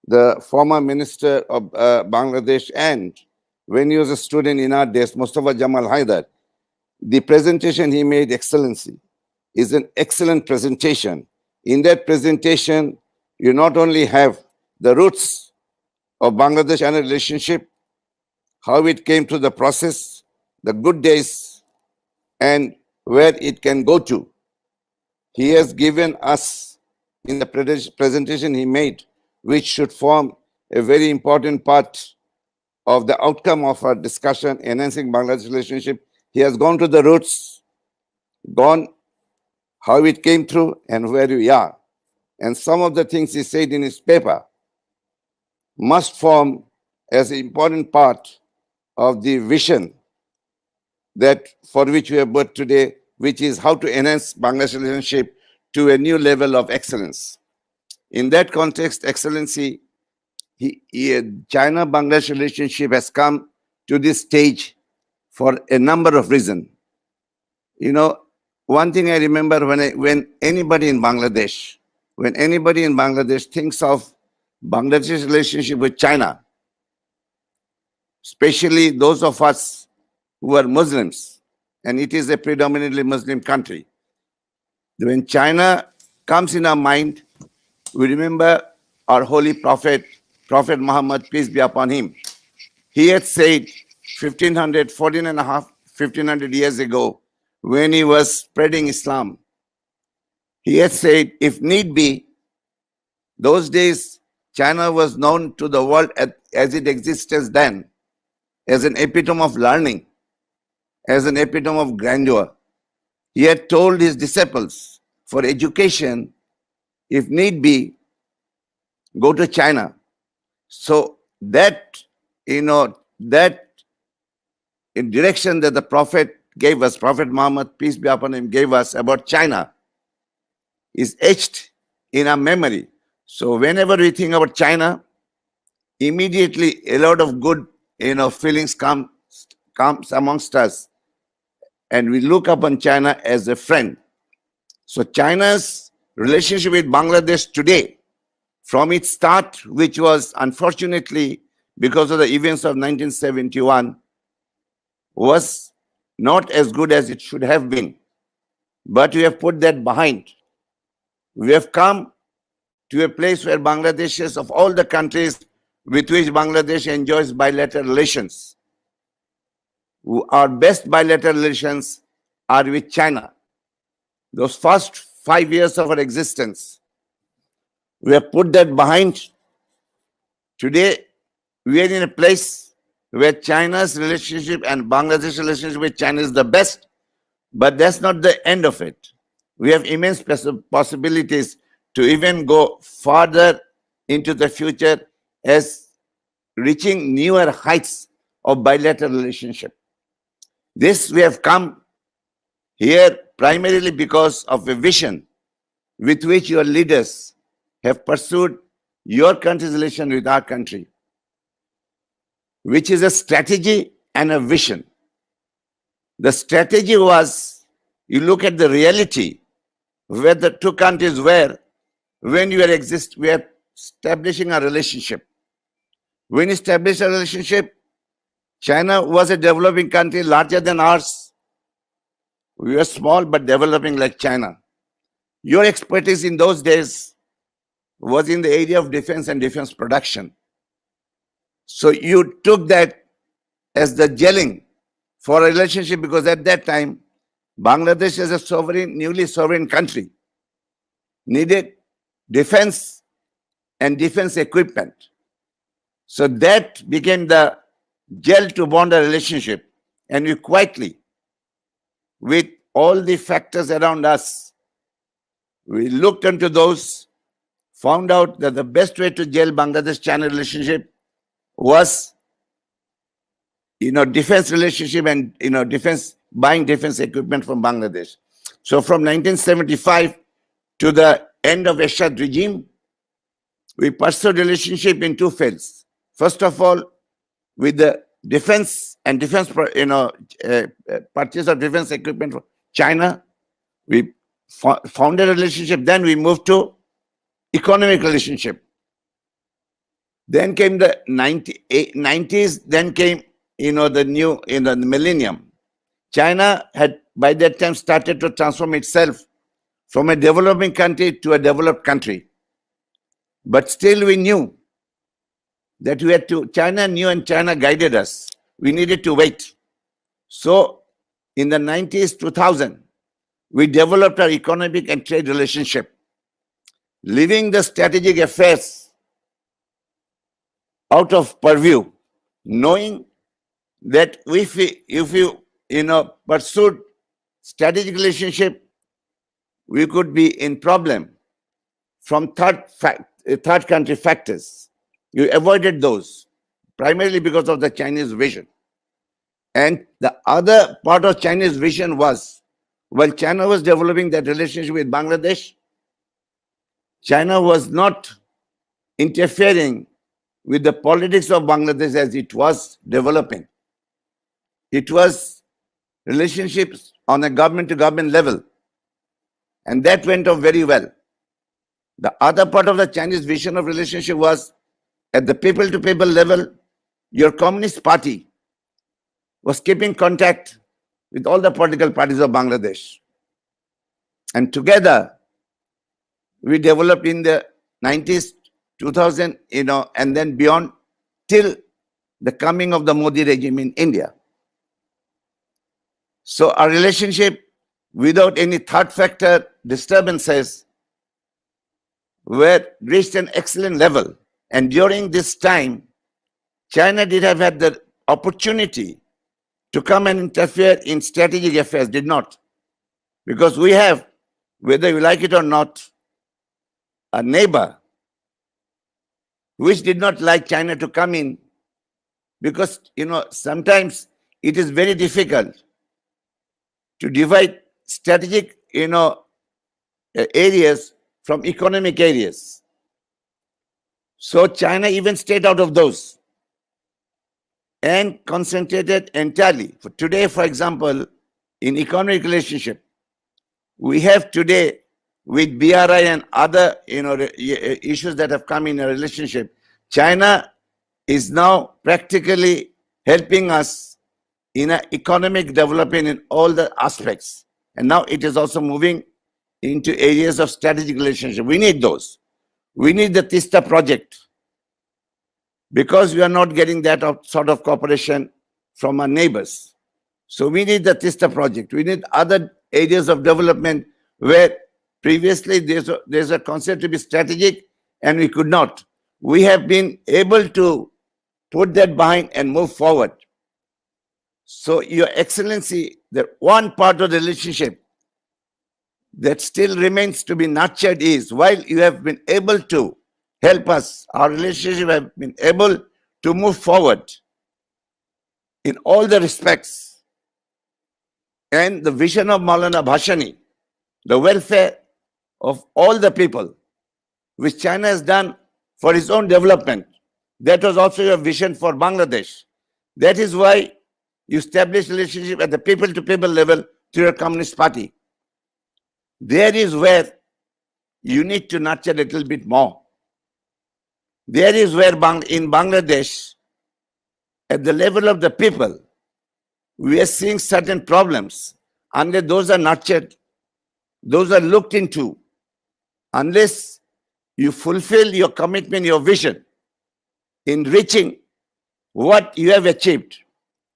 the former minister of Bangladesh, and when he was a student in our days, Mustafa Jamal Haidar, the presentation he made, Excellency, is an excellent presentation. In that presentation, you not only have the roots of Bangladesh-China relationship, how it came to the process, the good days, and where it can go to. He has given us, in the presentation he made, which should form a very important part of the outcome of our discussion, enhancing Bangladesh relationship. He has gone to the roots, gone how it came through, and where we are. And some of the things he said in his paper must form as an important part of the vision that for which we have worked today, which is how to enhance Bangladesh relationship to a new level of excellence. In that context, Excellency, China-Bangladesh relationship has come to this stage for a number of reasons. one thing I remember when anybody in Bangladesh, thinks of Bangladesh's relationship with China, especially those of us who are Muslims, and it is a predominantly Muslim country. When China comes in our mind, we remember our holy prophet, Prophet Muhammad, peace be upon him. He had said 1500 years ago, when he was spreading Islam, he had said, if need be, those days China was known to the world as it existed then, as an epitome of learning, as an epitome of grandeur. He had told his disciples, for education, if need be, go to China. So that, that in direction that the Prophet gave us, Prophet Muhammad, peace be upon him, gave us about China, is etched in our memory. So whenever we think about China, immediately a lot of good, feelings comes amongst us, and we look upon China as a friend. So China's relationship with Bangladesh today, from its start, which was unfortunately because of the events of 1971, was not as good as it should have been. But we have put that behind. We have come to a place where Bangladeshis of all the countries with which Bangladesh enjoys bilateral relations, our best bilateral relations are with China. Those first 5 years of our existence, we have put that behind. Today, we are in a place where China's relationship and Bangladesh's relationship with China is the best, but that's not the end of it. We have immense possibilities to even go farther into the future as reaching newer heights of bilateral relationship. This we have come here primarily because of a vision with which your leaders have pursued your country's relation with our country, which is a strategy and a vision. The strategy was, you look at the reality where the two countries were when we were establishing a relationship. When we established a relationship, China was a developing country larger than ours. We were small but developing like China. Your expertise in those days was in the area of defense and defense production. So you took that as the gelling for a relationship, because at that time, Bangladesh as a sovereign, newly sovereign country needed defense and defense equipment. So that became the gel to bond a relationship. And we quietly, with all the factors around us, we looked into those, found out that the best way to gel Bangladesh-China relationship was, defense relationship and, buying defense equipment from Bangladesh. So from 1975 to the end of Ershad regime, we pursued relationship in two fields. First of all, with the defense and purchase of defense equipment from China, we found a relationship. Then we moved to economic relationship. Then came the 90s, then came, the new, the millennium. China had by that time started to transform itself from a developing country to a developed country. But still we knew that we had to, China knew and China guided us. We needed to wait. So in the 90s, 2000, we developed our economic and trade relationship, leaving the strategic affairs out of purview, knowing that if you pursued strategic relationship, we could be in problem from third country factors. You avoided those, primarily because of the Chinese vision. And the other part of Chinese vision was, while China was developing that relationship with Bangladesh, China was not interfering with the politics of Bangladesh as it was developing. It was relationships on a government-to-government level. And that went off very well. The other part of the Chinese vision of relationship was at the people-to-people level, your Communist Party was keeping contact with all the political parties of Bangladesh. And together, we developed in the 90s, 2000, and then beyond till the coming of the Modi regime in India. So our relationship, without any third factor disturbances, were reached an excellent level. And during this time, China did have had the opportunity to come and interfere in strategic affairs, did not. Because we have, whether you like it or not, a neighbor which did not like China to come in, because sometimes it is very difficult to divide strategic areas from economic areas. So China even stayed out of those and concentrated entirely. For today, for example, in economic relationship, we have today with BRI and other issues that have come in a relationship, China is now practically helping us in an economic development in all the aspects. And now it is also moving into areas of strategic relationship. We need those. We need the TISTA project, because we are not getting that sort of cooperation from our neighbors. So we need the TISTA project. We need other areas of development where previously there's a concept to be strategic and we could not. We have been able to put that behind and move forward. So Your Excellency, the one part of the relationship that still remains to be nurtured is, while you have been able to help us, our relationship have been able to move forward in all the respects. And the vision of Moulana Bhashani, the welfare of all the people, which China has done for its own development, that was also your vision for Bangladesh. That is why you established relationship at the people-to-people level through your Communist Party. There is where you need to nurture a little bit more. There is where in Bangladesh, at the level of the people, we are seeing certain problems. Unless those are nurtured, those are looked into, unless you fulfill your commitment, your vision in reaching what you have achieved,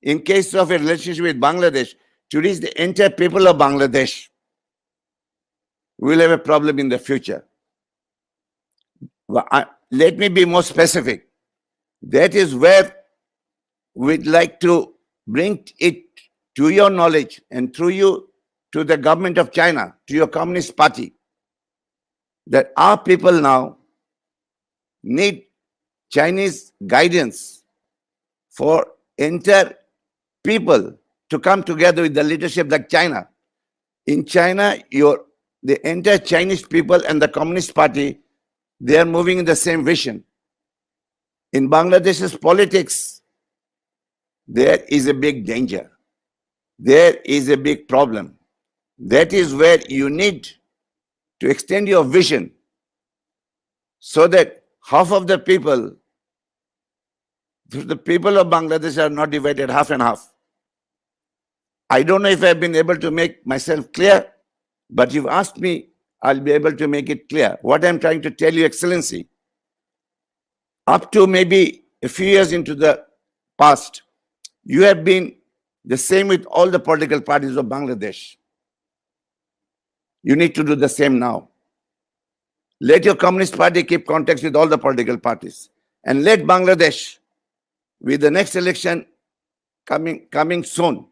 in case of a relationship with Bangladesh, to reach the entire people of Bangladesh, we will have a problem in the future. Let me be more specific. That is where we'd like to bring it to your knowledge and through you to the government of China, to your Communist Party, that our people now need Chinese guidance for entire people to come together with the leadership like China. In China, the entire Chinese people and the Communist Party, they are moving in the same vision. In Bangladesh's politics, there is a big danger. There is a big problem. That is where you need to extend your vision so that half of the people of Bangladesh are not divided half and half. I don't know if I've been able to make myself clear, but you've asked me, I'll be able to make it clear. What I'm trying to tell you, Excellency, up to maybe a few years into the past, you have been the same with all the political parties of Bangladesh. You need to do the same now. Let your Communist Party keep contacts with all the political parties. And let Bangladesh, with the next election coming soon,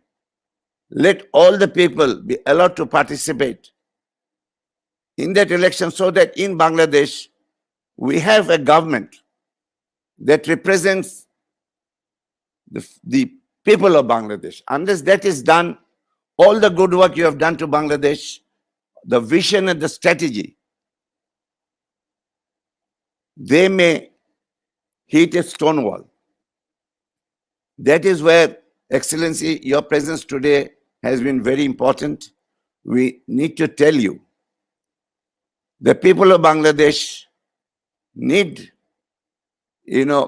let all the people be allowed to participate in that election, so that in Bangladesh, we have a government that represents the people of Bangladesh. Unless that is done, all the good work you have done to Bangladesh, the vision and the strategy, they may hit a stone wall. That is where, Excellency, your presence today has been very important. We need to tell you The people of Bangladesh need,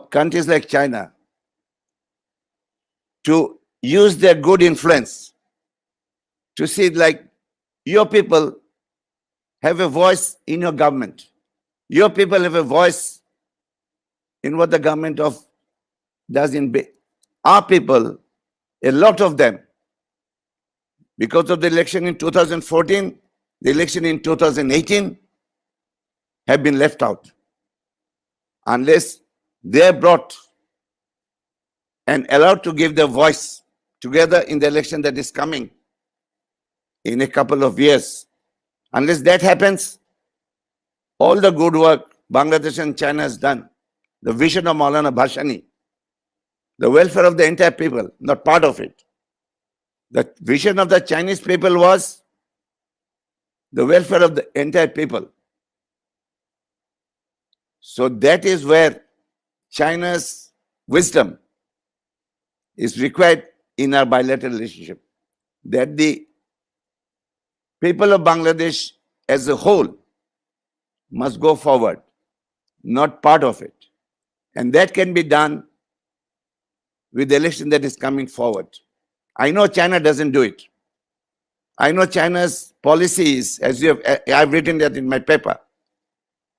countries like China to use their good influence to see like your people have a voice in your government. Your people have a voice in what the government does in our people, a lot of them, because of the election in 2014, the election in 2018, have been left out. Unless they are brought and allowed to give their voice together in the election that is coming in a couple of years. Unless that happens, all the good work Bangladesh and China has done, the vision of Moulana Bhashani, the welfare of the entire people, not part of it. The vision of the Chinese people was the welfare of the entire people. So that is where China's wisdom is required in our bilateral relationship. That the people of Bangladesh as a whole must go forward, not part of it. And that can be done with the election that is coming forward. I know China doesn't do it. I know China's policy is, as I've written that in my paper,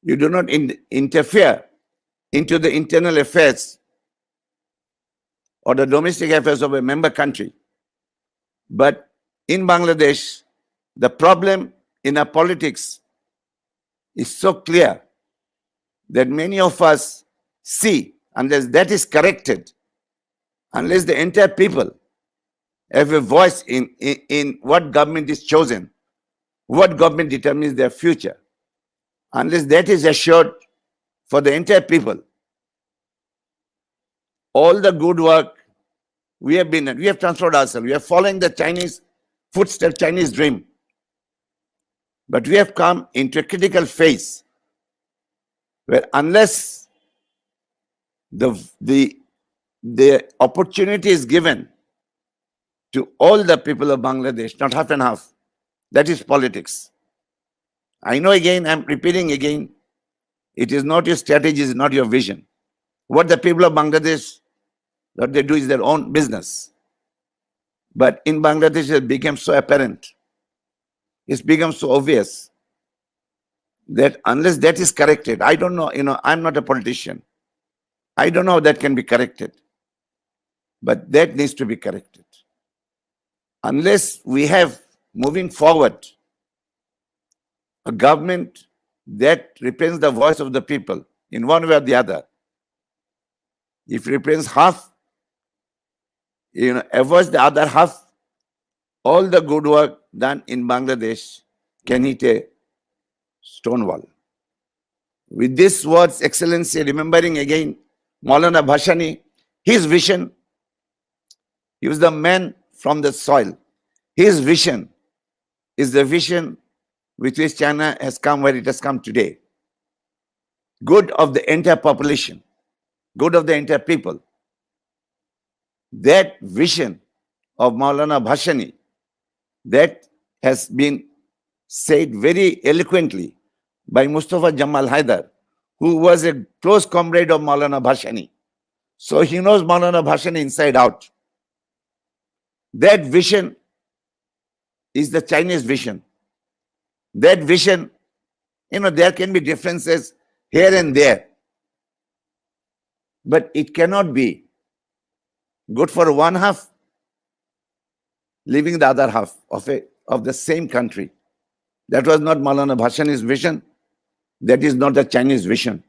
you do not interfere into the internal affairs or the domestic affairs of a member country. But in Bangladesh, the problem in our politics is so clear that many of us see, unless that is corrected, unless the entire people have a voice in what government is chosen, what government determines their future, unless that is assured for the entire people, all the good work we have transferred ourselves. We are following the Chinese footsteps, Chinese dream. But we have come into a critical phase where unless the opportunity is given to all the people of Bangladesh, not half and half, that is politics. I know again, I'm repeating again, it is not your strategy, it is not your vision. What the people of Bangladesh, what they do is their own business. But in Bangladesh, it became so apparent, it's become so obvious that unless that is corrected, I don't know, I'm not a politician. I don't know how that can be corrected. But that needs to be corrected. Unless we have, moving forward, a government that represents the voice of the people in one way or the other. If it represents half, avoids the other half, all the good work done in Bangladesh can hit a stone wall. With these words, Excellency, remembering again Moulana Bhashani, his vision, he was the man from the soil. His vision is the vision with which China has come where it has come today. Good of the entire population, good of the entire people. That vision of Moulana Bhashani, that has been said very eloquently by Mustafa Jamal Haidar, who was a close comrade of Moulana Bhashani. So he knows Moulana Bhashani inside out. That vision is the Chinese vision. That vision, there can be differences here and there, but it cannot be good for one half, leaving the other half of the same country. That was not Moulana Bhashani's vision. That is not the Chinese vision.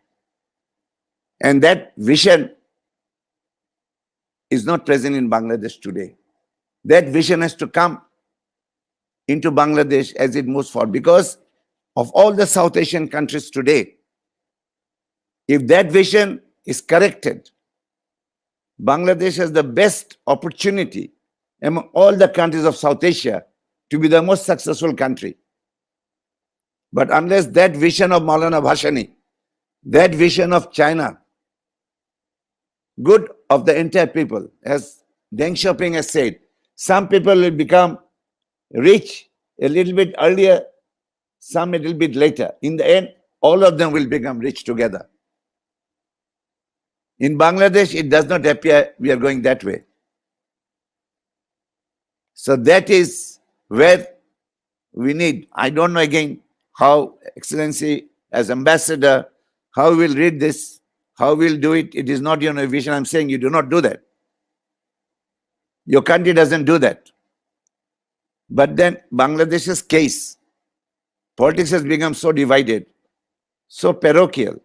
And that vision is not present in Bangladesh today. That vision has to come into Bangladesh as it moves forward. Because of all the South Asian countries today, if that vision is corrected, Bangladesh has the best opportunity among all the countries of South Asia to be the most successful country. But unless that vision of Moulana Bhashani, that vision of China, good of the entire people, as Deng Xiaoping has said, some people will become rich a little bit earlier, some a little bit later. In the end, all of them will become rich together. In Bangladesh, it does not appear we are going that way. So that is where we need, I don't know again how Excellency as ambassador, how we'll read this, how we'll do it. It is not your vision. I'm saying you do not do that. Your country doesn't do that. But then Bangladesh's case, politics has become so divided, so parochial,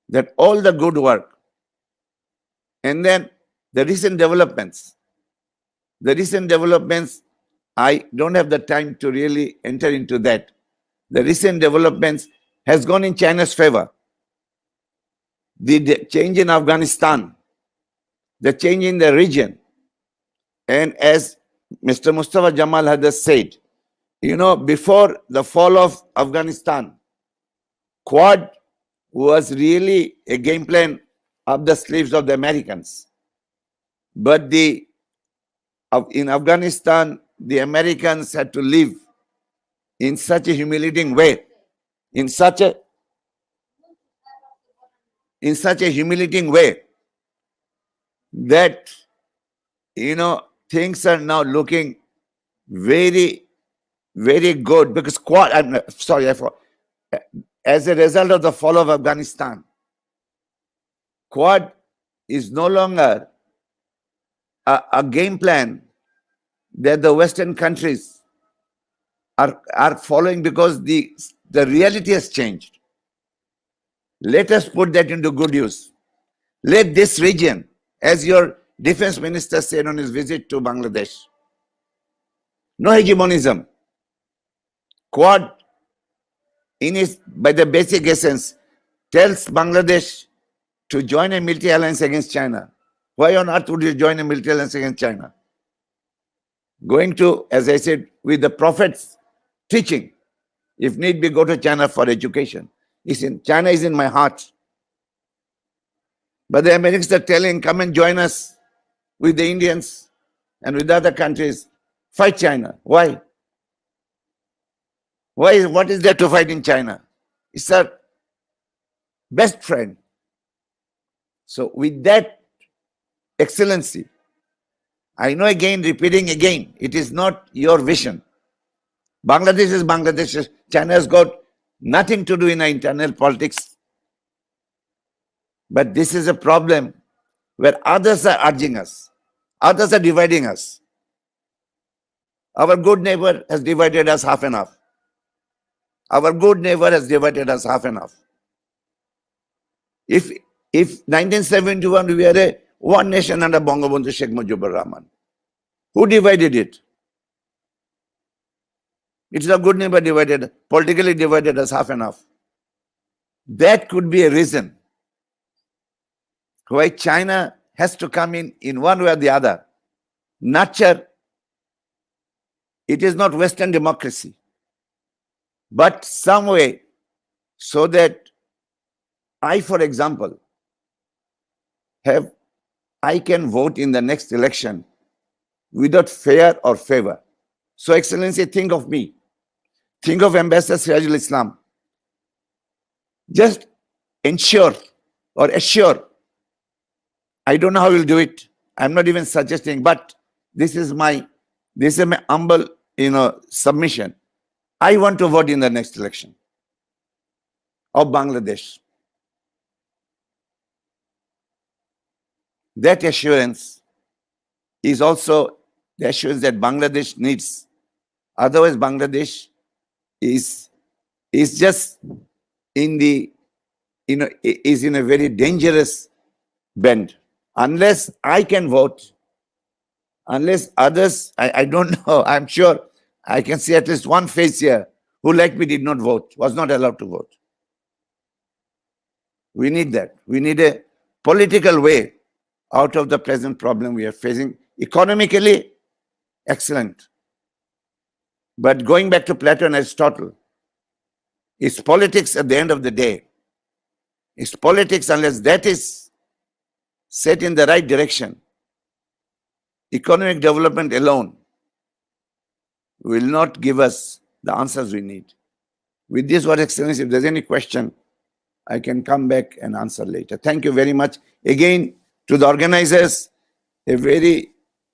that all the good work, and then the recent developments, I don't have the time to really enter into that. The recent developments has gone in China's favor. The change in Afghanistan, the change in the region, and as Mr. Mustafa Jamal had just said, you know, before the fall of Afghanistan, Quad was really a game plan up the sleeves of the Americans. But in Afghanistan, the Americans had to live in such a humiliating way, in such a humiliating way that, you know, things are now looking very, very good because Quad, as a result of the fall of Afghanistan, Quad is no longer a game plan that the Western countries are following because the reality has changed. Let us put that into good use. Let this region, as your defense minister said on his visit to Bangladesh, no hegemonism. Quad, by the basic essence, tells Bangladesh to join a military alliance against China. Why on earth would you join a military alliance against China? Going to, as I said, with the Prophet's teaching, if need be, go to China for education. China is in my heart. But the Americans are telling, come and join us with the Indians and with other countries. Fight China. Why? What is there to fight in China? It's our best friend. So with that excellency, I know again, repeating again, it is not your vision. Bangladesh is Bangladesh. China has got nothing to do in our internal politics. But this is a problem where others are urging us. Others are dividing us. Our good neighbor has divided us half and half. Our good neighbor has divided us half and half. If 1971 we were a one nation under Bangabandhu Sheikh Mujibur Rahman, who divided it? It's a good neighbor politically divided us half and half. That could be a reason why China has to come in one way or the other. Nurture. It is not Western democracy, but some way so that I, for example, I can vote in the next election without fear or favor. So, Excellency, think of me. Think of Ambassador Sirajul Islam. Just ensure or assure. I don't know how we'll do it. I'm not even suggesting, but this is my humble, submission. I want to vote in the next election of Bangladesh. That assurance is also the assurance that Bangladesh needs. Otherwise, Bangladesh is just is in a very dangerous bend. Unless I can vote, unless others, I don't know, I'm sure I can see at least one face here who, like me, did not vote, was not allowed to vote. We need that. We need a political way out of the present problem we are facing. Economically, excellent. But going back to Plato and Aristotle, it's politics at the end of the day. It's politics unless that is set in the right direction. Economic development alone will not give us the answers we need. With this, Your Excellency, if there's any question, I can come back and answer later. Thank you very much. Again, to the organizers, a very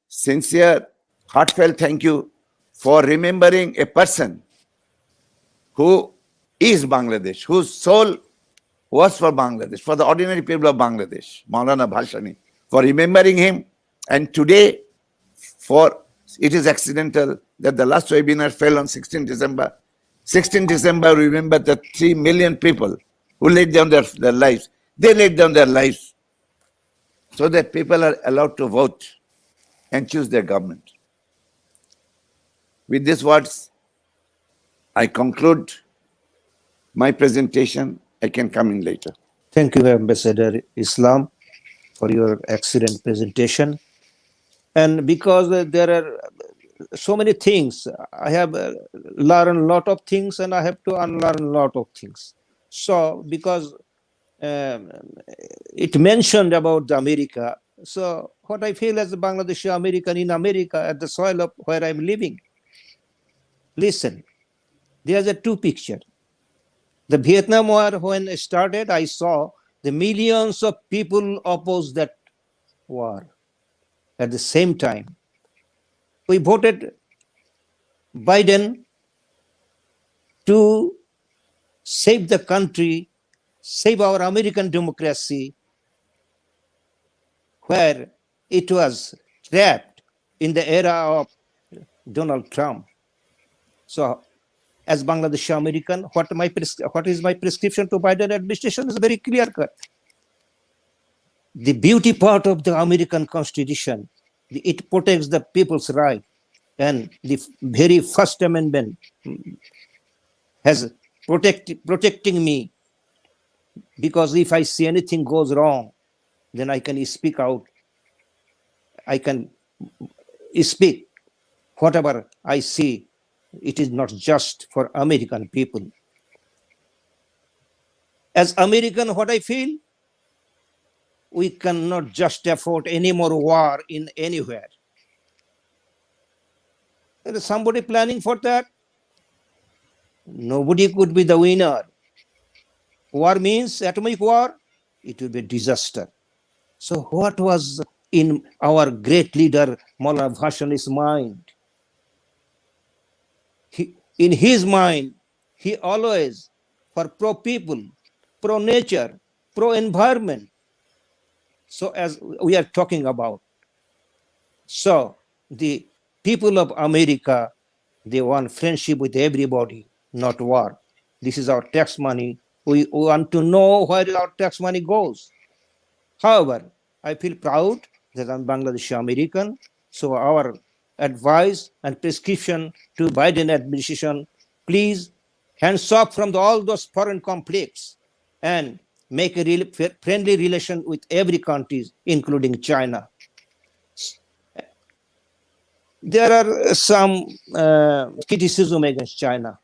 sincere, heartfelt thank you for remembering a person who is Bangladesh, whose soul was for Bangladesh, for the ordinary people of Bangladesh, Moulana Bhashani, for remembering him. And today, for it is accidental that the last webinar fell on 16 December. 16 December, remember the 3 million people who laid down their lives. They laid down their lives so that people are allowed to vote and choose their government. With these words, I conclude my presentation. I can come in later. Thank you, Ambassador Islam, for your excellent presentation. And because there are so many things, I have learned a lot of things and I have to unlearn a lot of things. So because it mentioned about the America, so what I feel as a Bangladeshi American in America at the soil of where I'm living. Listen, there's a two picture. The Vietnam War, when it started, I saw the millions of people oppose that war. At the same time, we voted Biden to save the country, save our American democracy, where it was trapped in the era of Donald Trump. So, as Bangladeshi American, what is my prescription to Biden administration is very clear cut. The beauty part of the American Constitution, it protects the people's right, and the very First Amendment has protecting me, because if I see anything goes wrong, then I can speak out. I can speak whatever I see. It is not just for American people. As American, what I feel, we cannot just afford any more war in anywhere. There is somebody planning for that. Nobody could be the winner. War means atomic war, it will be disaster. So what was in our great leader Moulana Bhashani's mind? In his mind, he always for pro-people, pro-nature, pro-environment. So as we are talking about, so the people of America, they want friendship with everybody, not war. This is our tax money. We want to know where our tax money goes. However, I feel proud that I'm Bangladeshi American. So our advice and prescription to Biden administration, please hands off from all those foreign conflicts and make a friendly relation with every country, including China. There are some criticism against China.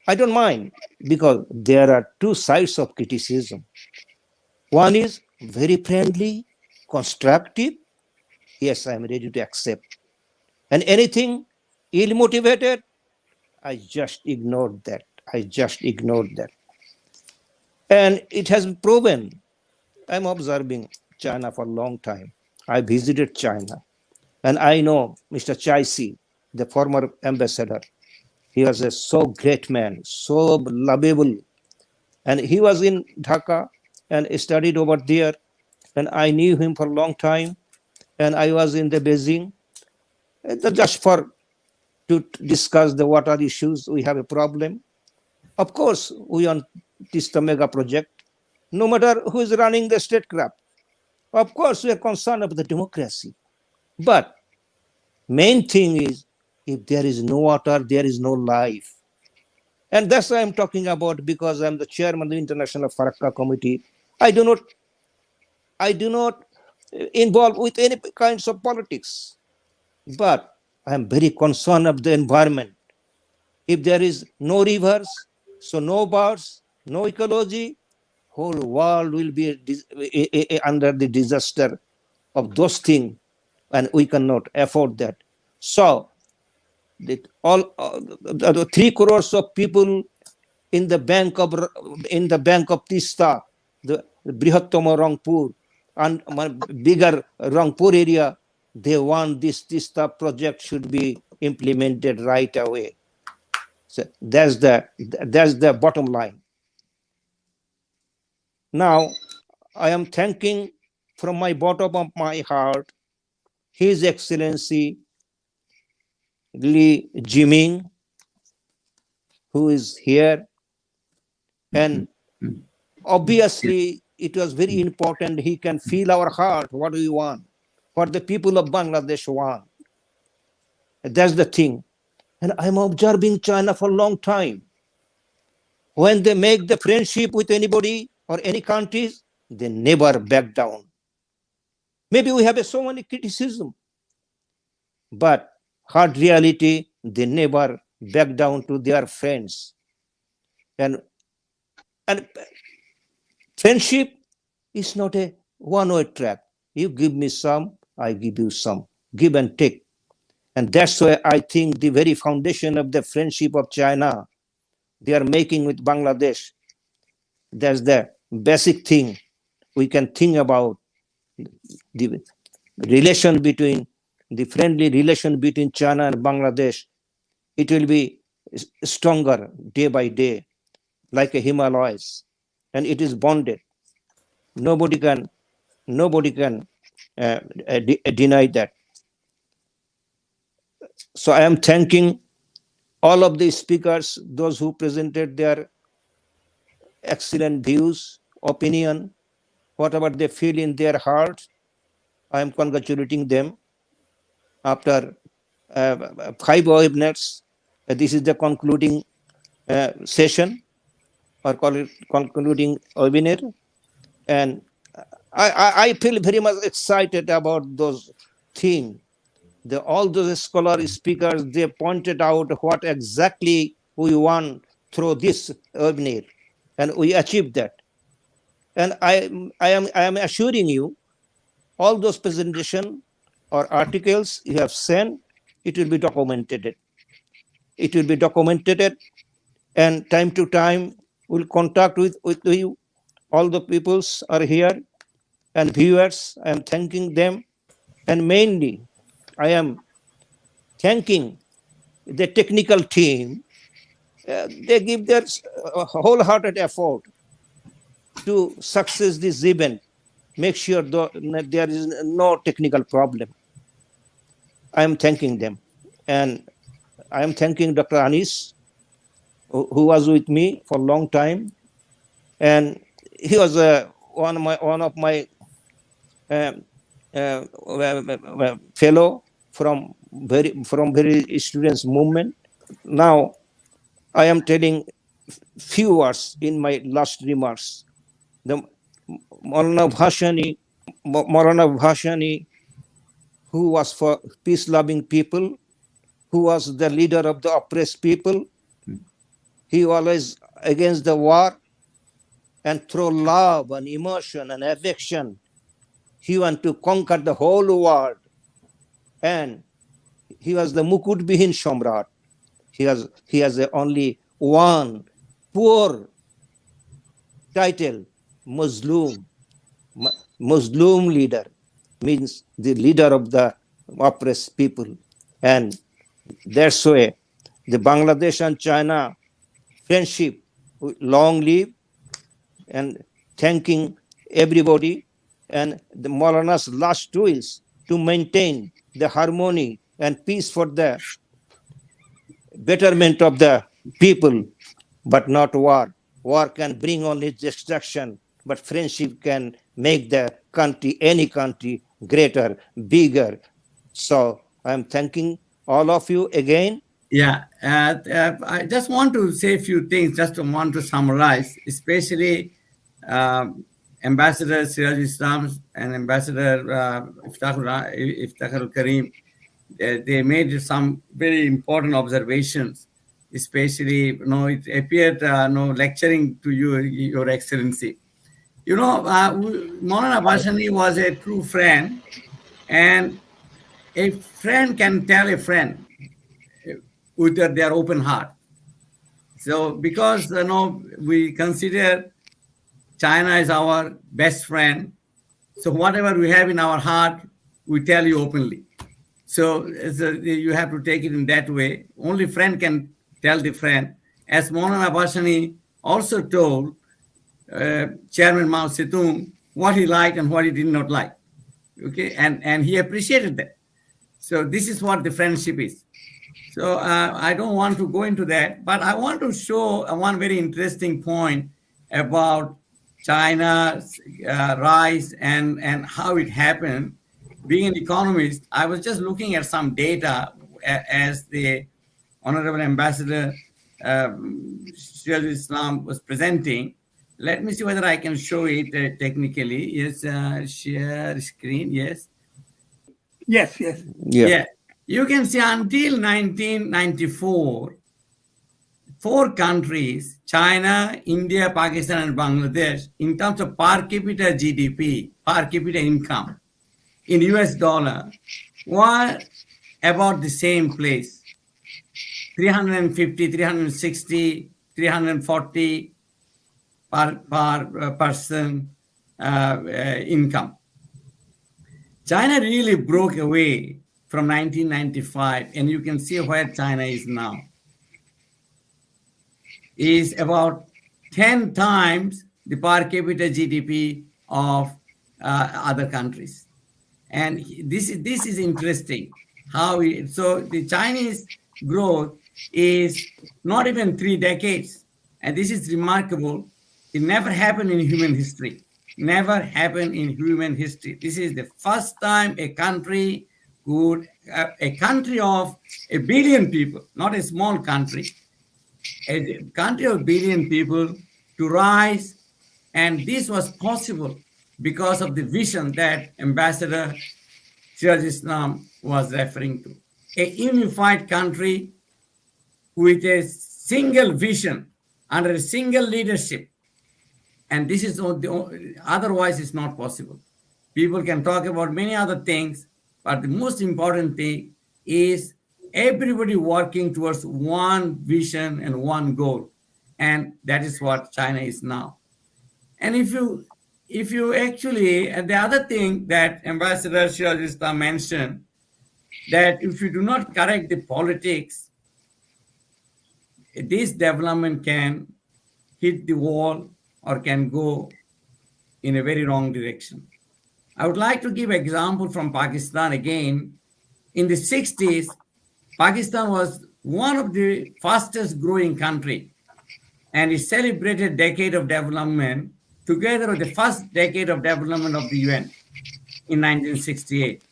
I don't mind, because there are two sides of criticism. One is very friendly, constructive. Yes, I'm ready to accept. And anything ill-motivated, I just ignored that. And it has been proven. I'm observing China for a long time. I visited China. And I know Mr. Chai Si, the former ambassador. He was a so great man, so lovable. And he was in Dhaka and studied over there. And I knew him for a long time. And I was in the Beijing just to discuss the water issues. We have a problem. Of course, we want this the mega project, no matter who is running the statecraft. Of course, we are concerned about the democracy. But main thing is, if there is no water, there is no life. And that's what I'm talking about, because I'm the chairman of the International Farakka Committee. I do not involve with any kinds of politics, but I'm very concerned of the environment. If there is no rivers, so no birds, no ecology, whole world will be under the disaster of those things, and we cannot afford that. So the 3 crores of people in the bank of Tista, the Brihattama Rangpur and bigger Rangpur area, they want this Tista project should be implemented right away. So that's the bottom line. Now I am thanking from my bottom of my heart His Excellency Li Jiming, who is here, and obviously it was very important. He can feel our heart, what we want, what the people of Bangladesh want. That's the thing. And I'm observing China for a long time. When they make the friendship with anybody or any countries, they never back down. Maybe we have so many criticism, but hard reality, they never back down to their friends. And friendship is not a one-way track. You give me some, I give you some. Give and take. And that's why I think the very foundation of the friendship of China they are making with Bangladesh, that's the basic thing we can think about. The relation between the friendly relation between China and Bangladesh, it will be stronger day by day, like a Himalayas, and it is bonded. Nobody can deny that. So I am thanking all of the speakers, those who presented their excellent views, opinion, whatever they feel in their heart. I am congratulating them. After 5 webinars, this is the concluding session or call it concluding webinar. And I feel very much excited about those themes. All those scholar speakers, they pointed out what exactly we want through this webinar, and we achieved that. And I am assuring you, all those presentation or articles you have sent, it will be documented. It will be documented, and time to time we'll contact with you. All the peoples are here and viewers. I am thanking them, and mainly I am thanking the technical team. They give their wholehearted effort to success this event. Make sure that there is no technical problem. I am thanking them, and I am thanking Dr. Anis, who was with me for a long time, and he was one of my fellow from very students movement. Now I am telling few words in my last remarks. The Moulana Bhashani, who was for peace-loving people, who was the leader of the oppressed people. He always against the war, and through love and emotion and affection, he wanted to conquer the whole world. And he was the Mukut Bihin Shamrat. He has only one poor title, Muslim leader, means the leader of the oppressed people. And that's why the Bangladesh and China friendship long live, and thanking everybody. And the Maulana's last will is to maintain the harmony and peace for the betterment of the people, but not war. War can bring only destruction, but friendship can make the country, any country, greater, bigger. So I'm thanking all of you again. Yeah, I just want to say a few things, just want to summarize, especially Ambassador Siraj Islam and Ambassador Iftakhar Karim. They made some very important observations, especially, it appeared, lecturing to you, Your Excellency. Moulana Bhashani was a true friend, and a friend can tell a friend with their open heart. So because we consider China as our best friend, so whatever we have in our heart, we tell you openly. So you have to take it in that way. Only friend can tell the friend. As Moulana Bhashani also told Chairman Mao Zedong what he liked and what he did not like. Okay, and he appreciated that. So this is what the friendship is. So I don't want to go into that, but I want to show one very interesting point about China's rise and how it happened. Being an economist, I was just looking at some data as the Honorable Ambassador Shir Islam was presenting. Let me see whether I can show it technically. Yes, share screen. Yes. Yes, yes. Yeah. You can see until 1994, 4 countries, China, India, Pakistan, and Bangladesh, in terms of per capita GDP, per capita income in US dollar, were about the same place. 350, 360, 340 per person income. China really broke away from 1995, and you can see where China is now. Is about 10 times the per capita GDP of other countries. And this is interesting. So the Chinese growth is not even 3 decades. And this is remarkable. It never happened in human history. Never happened in human history. This is the first time a country a country of 1 billion people, not a small country, a country of 1 billion people to rise. And this was possible because of the vision that Ambassador Siraj Islam was referring to. A unified country with a single vision, under a single leadership. And this is otherwise it's not possible. People can talk about many other things, but the most important thing is everybody working towards one vision and one goal. And that is what China is now. And if you actually, and the other thing that Ambassador Siraj Islam mentioned, that if you do not correct the politics, this development can hit the wall or can go in a very wrong direction. I would like to give an example from Pakistan again. In the 60s, Pakistan was one of the fastest growing country, and it celebrated decade of development together with the first decade of development of the UN in 1968.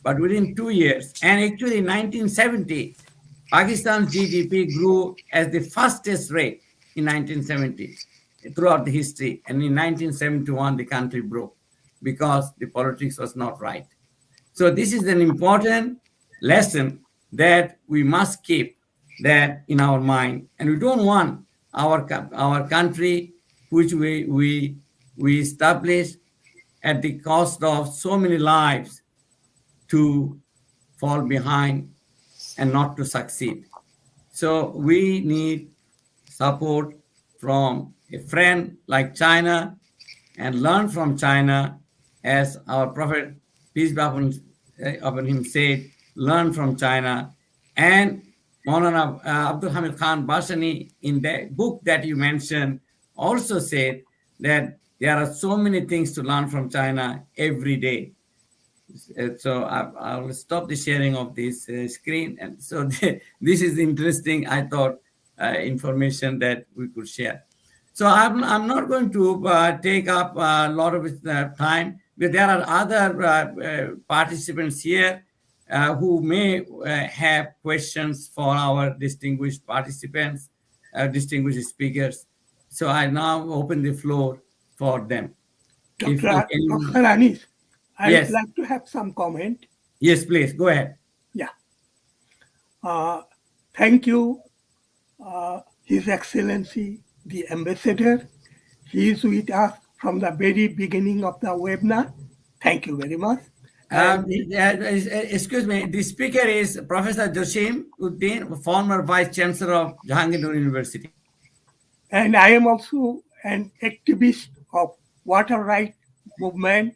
But within 2 years, and actually in 1970, Pakistan's GDP grew at the fastest rate in 1970 throughout the history. And in 1971, the country broke because the politics was not right. So this is an important lesson that we must keep that in our mind. And we don't want our country, which we established at the cost of so many lives, to fall behind and not to succeed. So we need support from a friend like China and learn from China, as our Prophet, peace be upon him, said, learn from China. And Moulana Abdul Hamid Khan Bhashani, in the book that you mentioned, also said that there are so many things to learn from China every day. So I will stop the sharing of this screen. And so this is interesting, I thought, information that we could share. So I'm not going to take up a lot of time, but there are other participants here who may have questions for our distinguished participants, distinguished speakers. So I now open the floor for them. Dr. Anis, I Yes. would like to have some comment. Yes, please, go ahead. Yeah. Thank you, His Excellency, the Ambassador. He is with us from the very beginning of the webinar. Thank you very much. Excuse me, the speaker is Professor Joshim Uddin, former Vice Chancellor of Jahangir University. And I am also an activist of water right movement.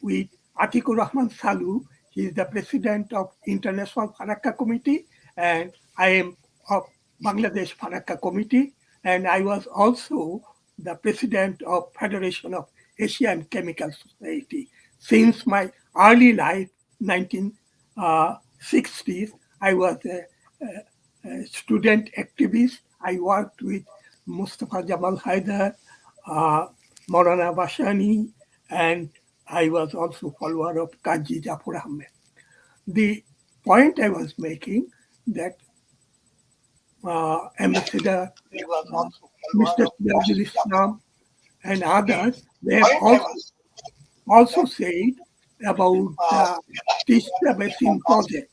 With Atikur Rahman Salu, he is the president of International Farakka Committee, and I am of Bangladesh Farakka Committee, and I was also the president of Federation of Asian Chemical Society. Since my early life, 1960s, I was a student activist. I worked with Mustafa Jamal Haidar, Moulana Bhashani, and I was also follower of Kaji Jafar Ahmed. The point I was making that Ambassador Mr. Sirajul Islam and others, they have also said about the Tista Basin project.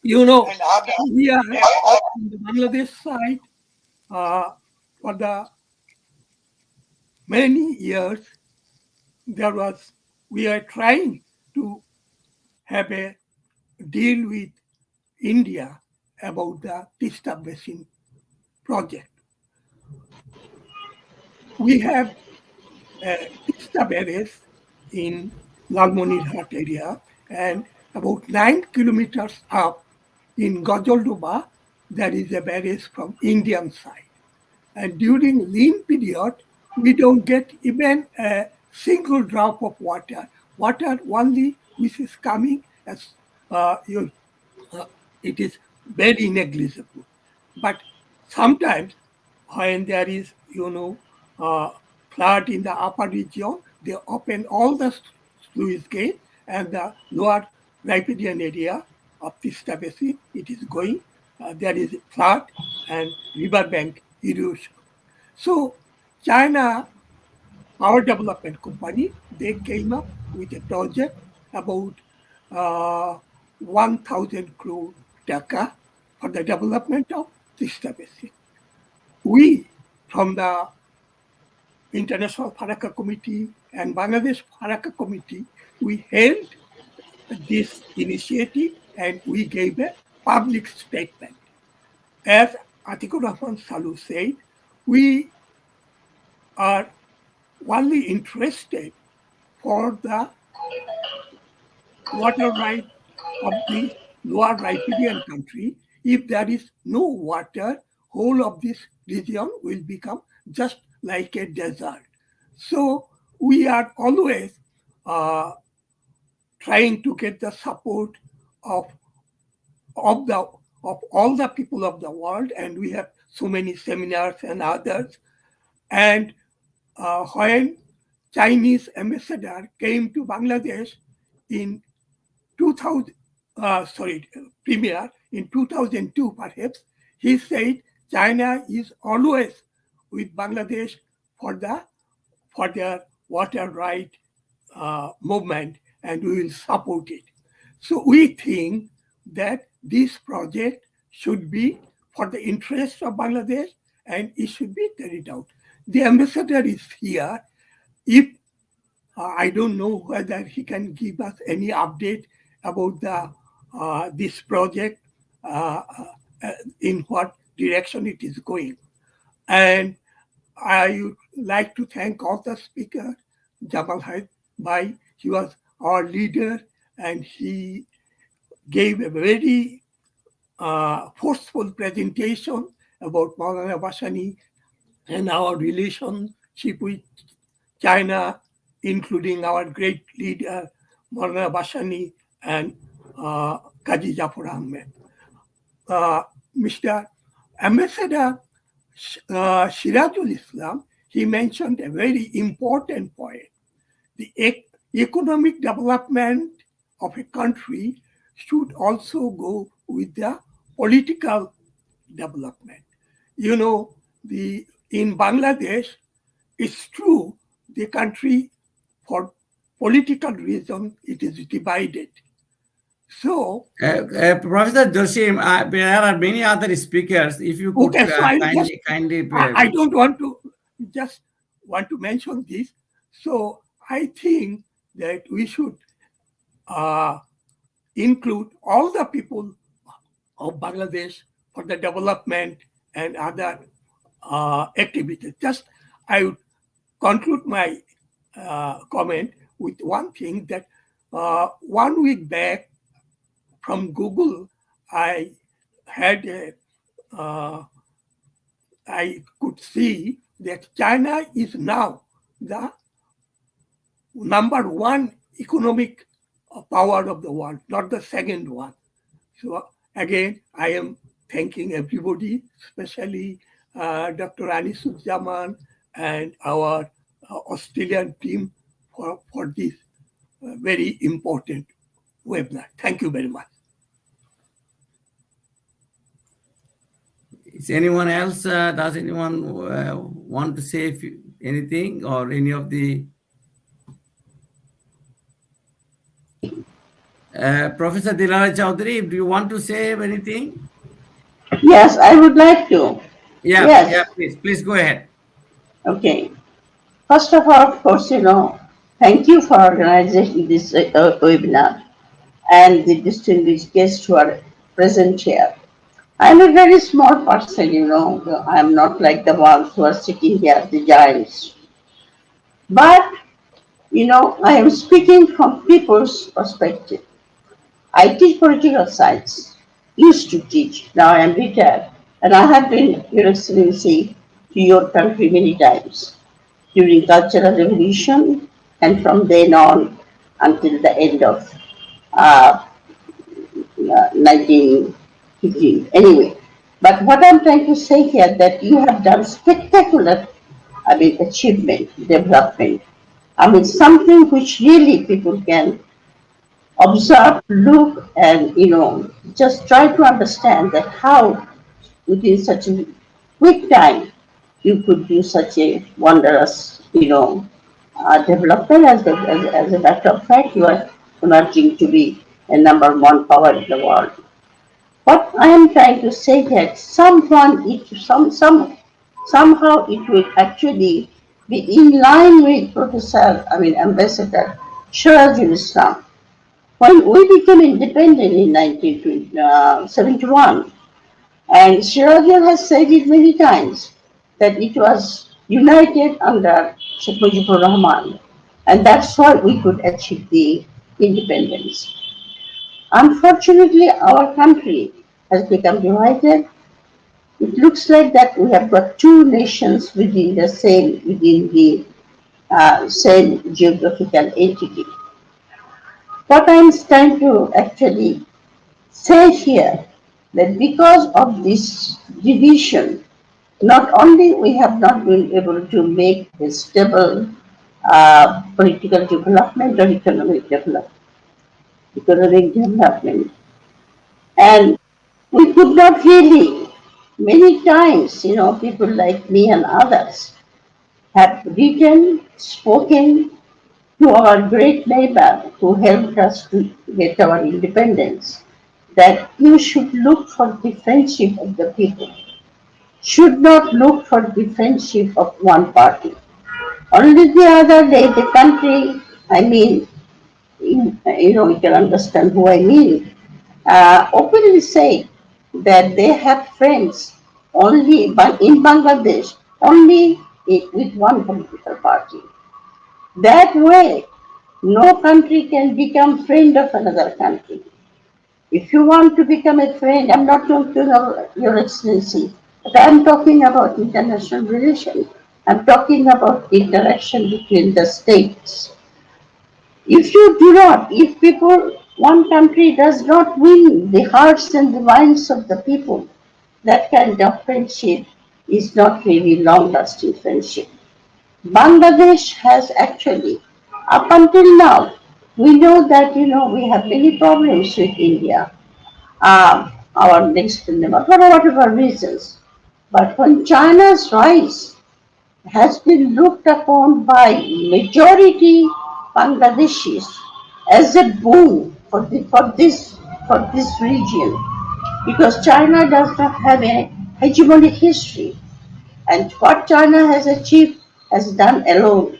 You know, we are on the Bangladesh side for the many years we are trying to have a deal with India about the Tista Basin project. We have Tista Barrage in Lalmonirhat area, and about 9 kilometers up in Gajoldoba, there is a barrage from Indian side. And during lean period, we don't get even a single drop of water. Water only which is coming as it is very negligible. But sometimes when there is, flood in the upper region, they open all the sluice gate and the lower riparian area of Tista Basin, it is going. There is flood and riverbank erosion. So China Power Development Company, they came up with a project about 1,000 crore taka for the development of Tista Basin. We, from the International Farakka Committee and Bangladesh Farakka Committee, we held this initiative and we gave a public statement. As Atikur Rahman Salu said, we are only interested for the water right of the lower riparian country. If there is no water, whole of this region will become just like a desert. So we are always trying to get the support of all the people of the world, and we have so many seminars and others. And when Chinese ambassador came to Bangladesh in 2000, premier in 2002 perhaps, he said China is always with Bangladesh for their water right movement, and we will support it. So we think that this project should be for the interest of Bangladesh and it should be carried out. The ambassador is here. If I don't know whether he can give us any update about this project, in what direction it is going. And I would like to thank all the speakers. Jamal Haid Bhai, he was our leader and he gave a very forceful presentation about Moulana Bhashani and our relationship with China, including our great leader, Moulana Bhashani and Kaji Jafar Ahmed. Mr. Ambassador Sirajul Islam, he mentioned a very important point. The economic development of a country should also go with the political development. You know, in Bangladesh, it's true, the country, for political reason, it is divided. So, Professor Joshim, there are many other speakers. If you could okay, so kindly I don't want to just want to mention this. So I think that we should uh, include all the people of Bangladesh for the development and other activities. Just I would conclude my comment with one thing that 1 week back from Google, I had a, I could see that China is now the number one economic power of the world, not the second one. So again, I am thanking everybody, especially Dr. Anisuzzaman and our Australian team for this very important webinar. Thank you very much. Is anyone else? Does anyone want to say anything, or any of the Professor Dilara Chowdhury? Do you want to say anything? Yes, I would like to. Yeah, Yes. please go ahead. Okay. First of all, of course, thank you for organizing this webinar and the distinguished guests who are present here. I'm a very small person, I'm not like the ones who are sitting here, the giants. But, I am speaking from people's perspective. I teach political science, used to teach, now I am retired. And I have been, Your Excellency, to your country many times during Cultural Revolution and from then on until the end of 1915. Anyway, but what I'm trying to say here that you have done spectacular, achievement, development. Something which really people can observe, look, and just try to understand that how within such a quick time you could do such a wondrous, development. As a matter of fact, you are emerging to be a number one power in the world. What I am trying to say that somehow it will actually be in line with Ambassador Sirajul Islam. When we became independent in 1971, and Sirajul has said it many times, that it was united under Sheikh Mujibur Rahman, and that's why we could achieve the independence. Unfortunately, our country has become divided. It looks like that we have got two nations within the same geographical entity. What I'm trying to actually say here that because of this division, not only we have not been able to make a stable political development or economic development, and we could not really, many times, people like me and others have written, spoken to our great neighbor who helped us to get our independence, that you should look for the friendship of the people, should not look for the friendship of one party. Only the other day, the country, you can understand who I mean, openly say that they have friends only but in Bangladesh, only with one political party. That way, no country can become friend of another country. If you want to become a friend, I'm not talking about Your Excellency, but I'm talking about international relations. I'm talking about interaction between the states. If you do not, if people, one country does not win the hearts and the minds of the people, that kind of friendship is not really long-lasting friendship. Bangladesh has actually, up until now, we know that, we have many problems with India, our next neighbor, for whatever reasons. But when China's rise has been looked upon by majority Bangladeshis as a boon for this region, because China does not have a hegemonic history, and what China has achieved has done alone.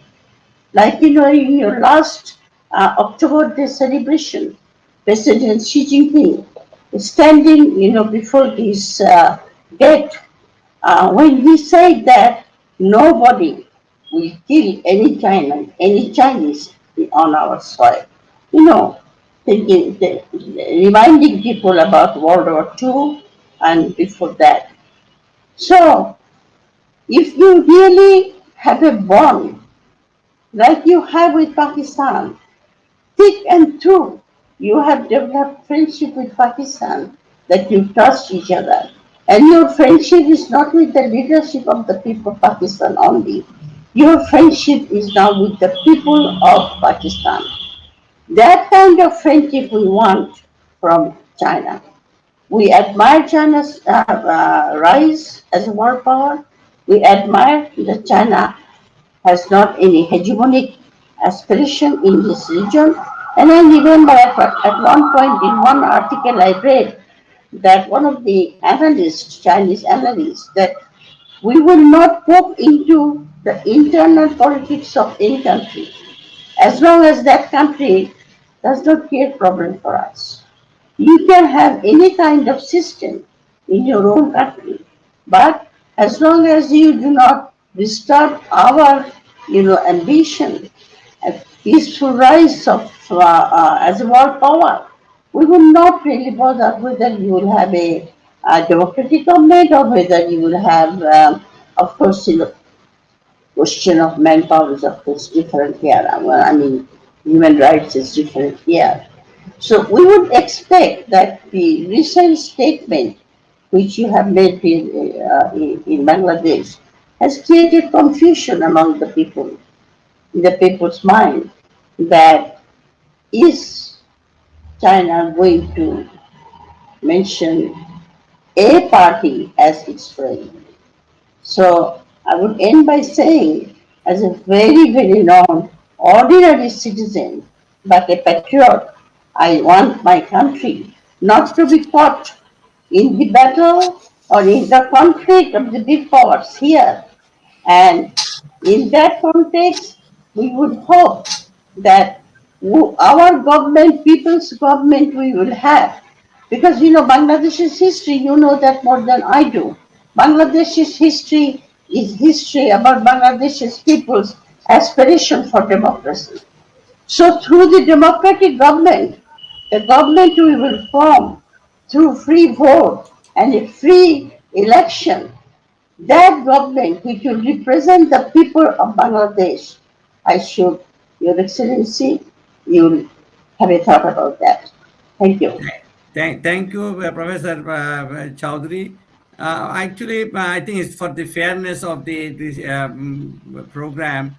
Like in your last October Day celebration, President Xi Jinping is standing, before this gate, when he said that nobody will kill any Chinese on our soil. You know, reminding people about World War II and before that. So, if you really have a bond like you have with Pakistan, thick and true, you have developed friendship with Pakistan, that you trust each other. And your friendship is not with the leadership of the people of Pakistan only. Your friendship is now with the people of Pakistan. That kind of friendship we want from China. We admire China's rise as a world power. We admire that China has not any hegemonic aspiration in this region. And I remember at one point in one article I read that one of the analysts, Chinese analysts, that we will not poke into the internal politics of any country as long as that country does not create problem for us. You can have any kind of system in your own country, but as long as you do not disturb our, ambition, a peaceful rise of as a world power, we will not really bother whether you will have a democratic government or whether you will have, of course, question of manpower is of course different here. Well, I mean, human rights is different here. So we would expect that the recent statement which you have made in Bangladesh has created confusion among the people, in the people's mind, that is China going to mention a party as its friend? So I would end by saying, as a very, very ordinary citizen, but a patriot, I want my country not to be caught in the battle or in the conflict of the big powers here. And in that context, we would hope that our government, people's government, we will have. Because Bangladesh's history, you know that more than I do. Bangladesh's history is history about Bangladesh's people's aspiration for democracy. So through the democratic government, the government we will form through free vote and a free election, that government which will represent the people of Bangladesh, I should, Your Excellency, you'll have a thought about that. Thank you. Thank you, Professor Chowdhury. Actually, I think it's for the fairness of this program.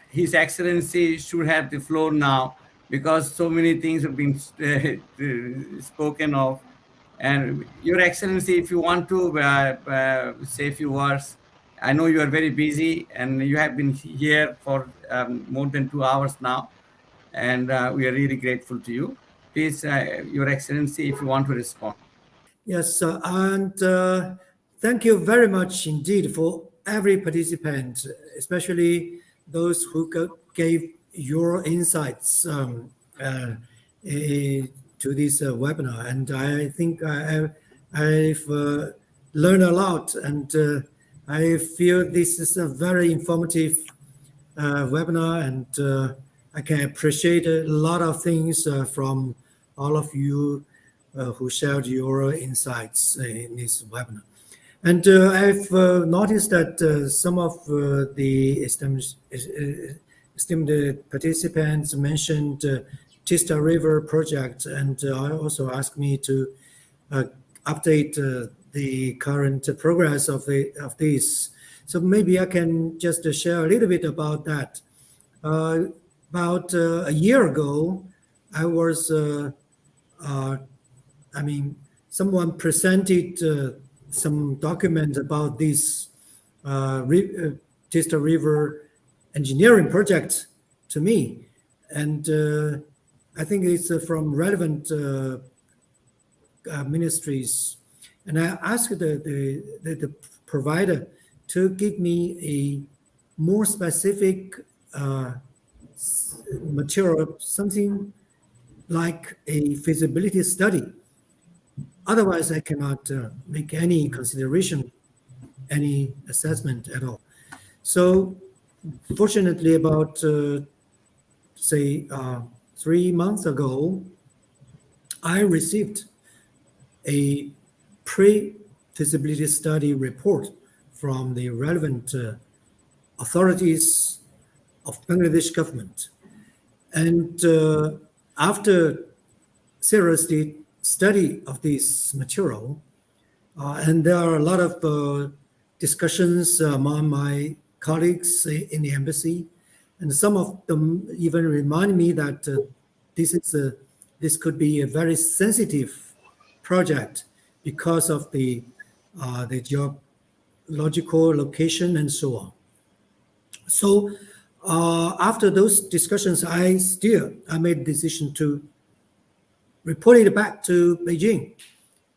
His Excellency should have the floor now because so many things have been spoken of. And Your Excellency, if you want to say a few words, I know you are very busy and you have been here for more than 2 hours now, and we are really grateful to you. Please, Your Excellency, if you want to respond. Yes, and thank you very much indeed for every participant, especially those who gave your insights to this webinar. And I think I've learned a lot, and I feel this is a very informative webinar, and I can appreciate a lot of things from all of you who shared your insights in this webinar. And I've noticed that some of the esteemed participants mentioned Tista River project, and also asked me to update the current progress of this. So maybe I can just share a little bit about that. About a year ago, I was someone presented some documents about this Tista River engineering project to me, and I think it's from relevant ministries, and I asked the provider to give me a more specific material, something like a feasibility study. Otherwise, I cannot make any consideration, any assessment at all. So, fortunately, about say 3 months ago, I received a pre-feasibility study report from the relevant authorities of Bangladesh government. And after seriously study of this material, and there are a lot of discussions among my colleagues in the embassy, and some of them even remind me that this could be a very sensitive project because of the geological location and so on. So after those discussions, I made a decision to report it back to Beijing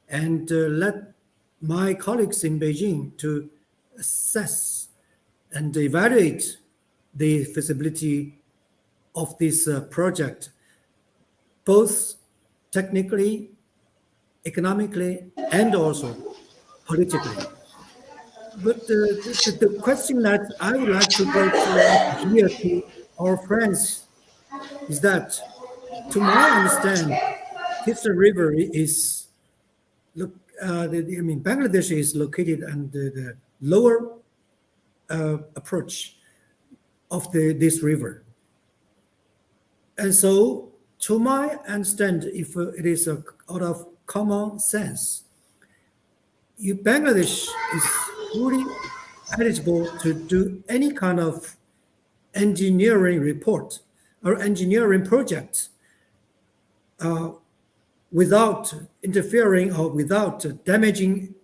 and let my colleagues in Beijing to assess and evaluate the feasibility of this project, both technically, economically, and also politically. But the question that I would like to go to here to our friends is that, to my understand, Tista River is look. I mean, Bangladesh is located on the lower approach of this river, and so, to my understand, if it is out of common sense, Bangladesh is fully eligible to do any kind of engineering report or engineering project without interfering or without damaging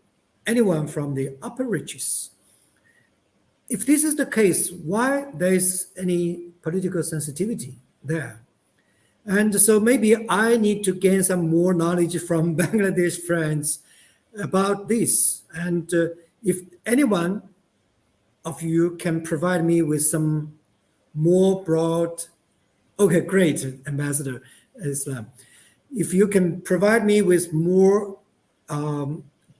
anyone from the upper reaches. If this is the case, why there is any political sensitivity there? And so maybe I need to gain some more knowledge from Bangladesh friends about this. And if anyone of you can provide me with some more broad, okay, great, Ambassador Islam. If you can provide me with more